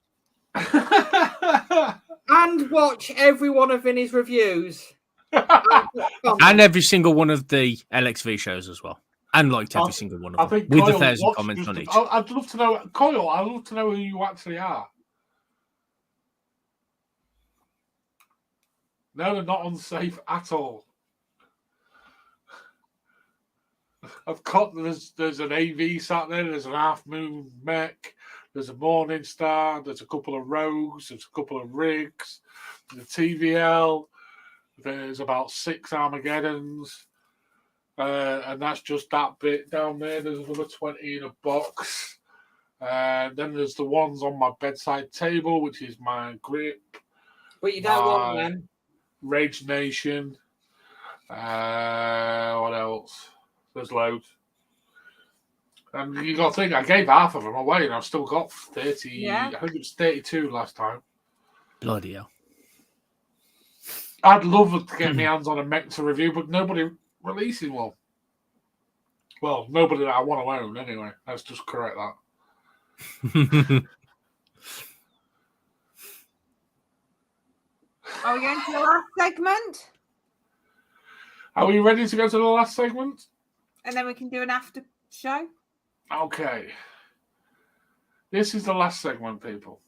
And watch every one of Vinny's reviews. And every single one of the LXV shows as well. And liked every single one of them. With Coyle 1,000 comments on each. I'd love to know, Coyle, I'd love to know who you actually are. No, they're not unsafe at all. There's an AV sat there, there's an Half Moon mech, there's a Morning Star, there's a couple of Rogues, there's a couple of rigs, the TVL, there's about 6 Armageddons, and that's just that bit down there. There's another 20 in a box. Then there's the ones on my bedside table, which is my grip. But you don't want them. Rage Nation. What else? There's loads. And you got to think, I gave half of them away, and I've still got 30. Yeah. I think it was 32 last time. Bloody hell. I'd love to get my hands on a mech to review, but nobody releasing one. Well, nobody that I want to own, anyway. Let's just correct that. Are we going to the last segment? Are we ready to go to the last segment? And then we can do an after show? Okay. This is the last segment, people.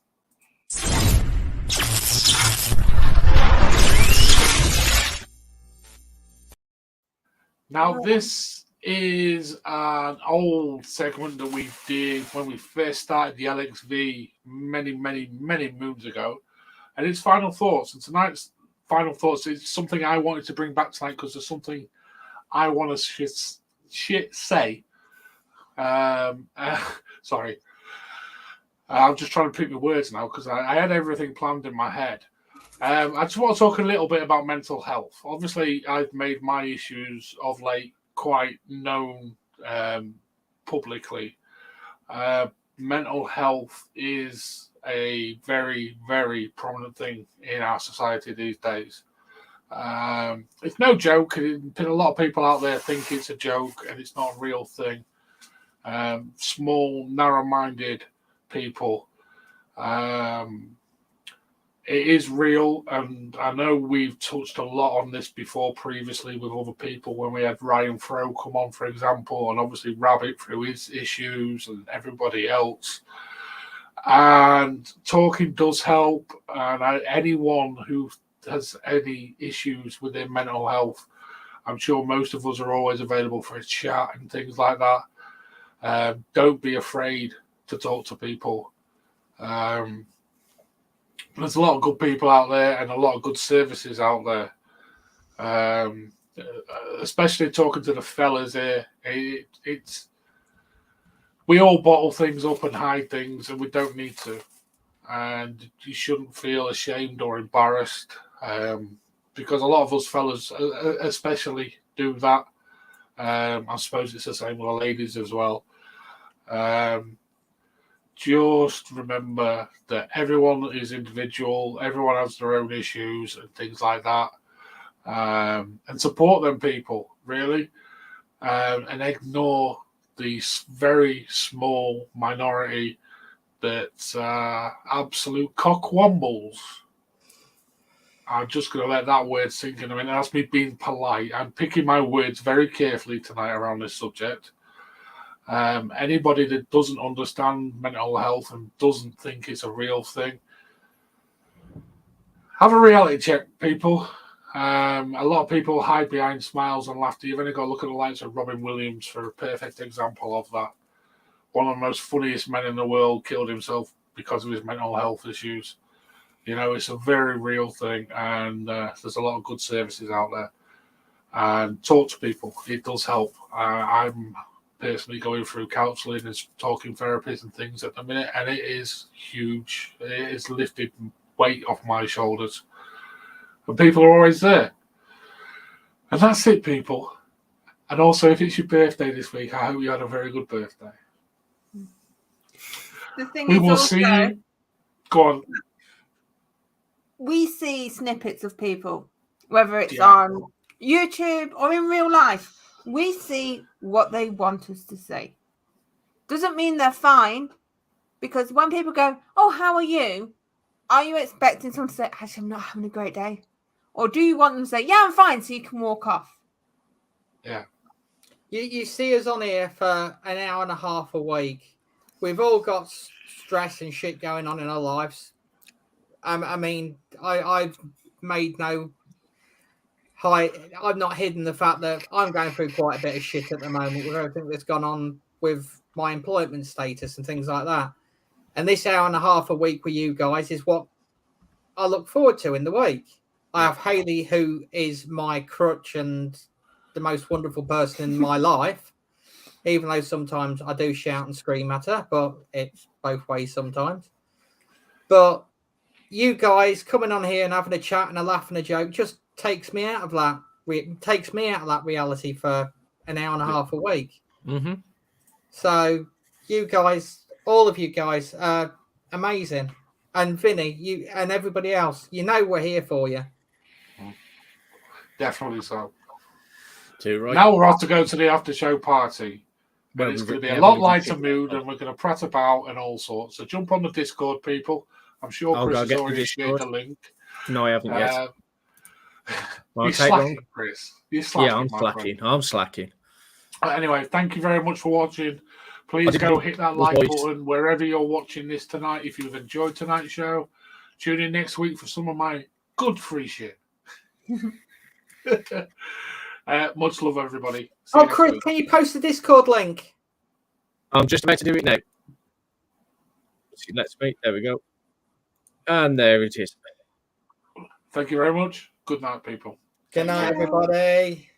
Now, this is an old segment that we did when we first started the LXV many, many, many moons ago. And it's Final Thoughts. And tonight's Final Thoughts is something I wanted to bring back tonight because there's something I want to say. Sorry. I'm just trying to pick my words now because I had everything planned in my head. I just want to talk a little bit about mental health. Obviously, I've made my issues of late quite known publicly. Mental health is a very, very prominent thing in our society these days. It's no joke. A lot of people out there think it's a joke and it's not a real thing. Small, narrow-minded people. it is real, and I know we've touched a lot on this before previously with other people when we had Ryan Froe come on, for example, and obviously Rabbit through his issues and everybody else. And talking does help, and anyone who has any issues with their mental health, I'm sure most of us are always available for a chat and things like that. Don't be afraid to talk to people. There's a lot of good people out there and a lot of good services out there. Especially talking to the fellas here, it's we all bottle things up and hide things, and we don't need to. And you shouldn't feel ashamed or embarrassed, because a lot of us fellas, especially, do that. I suppose it's the same with the ladies as well. Just remember that everyone is individual. Everyone has their own issues and things like that. And support them people, really. And ignore the very small minority that's absolute cockwombles. I'm just going to let that word sink in a minute. That's me being polite. I'm picking my words very carefully tonight around this subject. Anybody that doesn't understand mental health and doesn't think it's a real thing, have a reality check, people. A lot of people hide behind smiles and laughter. You've only got to look at the likes of Robin Williams for a perfect example of that. One of the most funniest men in the world killed himself because of his mental health issues. You know, it's a very real thing, and there's a lot of good services out there. And talk to people. It does help. I'm personally going through counselling and talking therapies and things at the minute, and it is huge. It is lifted weight off my shoulders, and people are always there. And that's it, people. And also, if it's your birthday this week, I hope you had a very good birthday. The thing We is will also, see you. Go on. we see snippets of people, whether it's Yeah. on YouTube or in real life. We see what they want us to see. Doesn't mean they're fine, because when people go, "Oh, how are you?" Are you expecting someone to say, "Actually, I'm not having a great day," or do you want them to say, "Yeah, I'm fine," so you can walk off? Yeah. You see us on here for an hour and a half a week. We've all got stress and shit going on in our lives. I mean, I've made no I've not hidden the fact that I'm going through quite a bit of shit at the moment with everything that's gone on with my employment status and things like that. And this hour and a half a week with you guys is what I look forward to in the week. I have Haley, who is my crutch and the most wonderful person in my life, even though sometimes I do shout and scream at her, but it's both ways sometimes. But you guys coming on here and having a chat and a laugh and a joke just takes me out of that. It takes me out of that reality for an hour and a half a week. Mm-hmm. So you guys, all of you guys, are amazing. And Vinny, you and everybody else, you know we're here for you. Definitely so. Too right. Now we're off to go to the after show party. Well, And it's going to be yeah, a lot we've lighter got- mood, and we're going to prat about and all sorts. So jump on the Discord, people. I'm sure I'll Chris go has get the already shared Discord. the link. No, I haven't yet. You're Won't take slacking, long. Chris. You're slacking, Yeah, I'm my slacking. friend. I'm slacking. Anyway, thank you very much for watching. Please did go the- hit that the like voice. button wherever you're watching this tonight. If you've enjoyed tonight's show, tune in next week for some of my good free shit. Much love, everybody. See you Oh, next Chris, week. can you post the Discord link? I'm just about to do it now. Let's wait. There we go. And there it is. Thank you very much. Good night, people. Good night, everybody.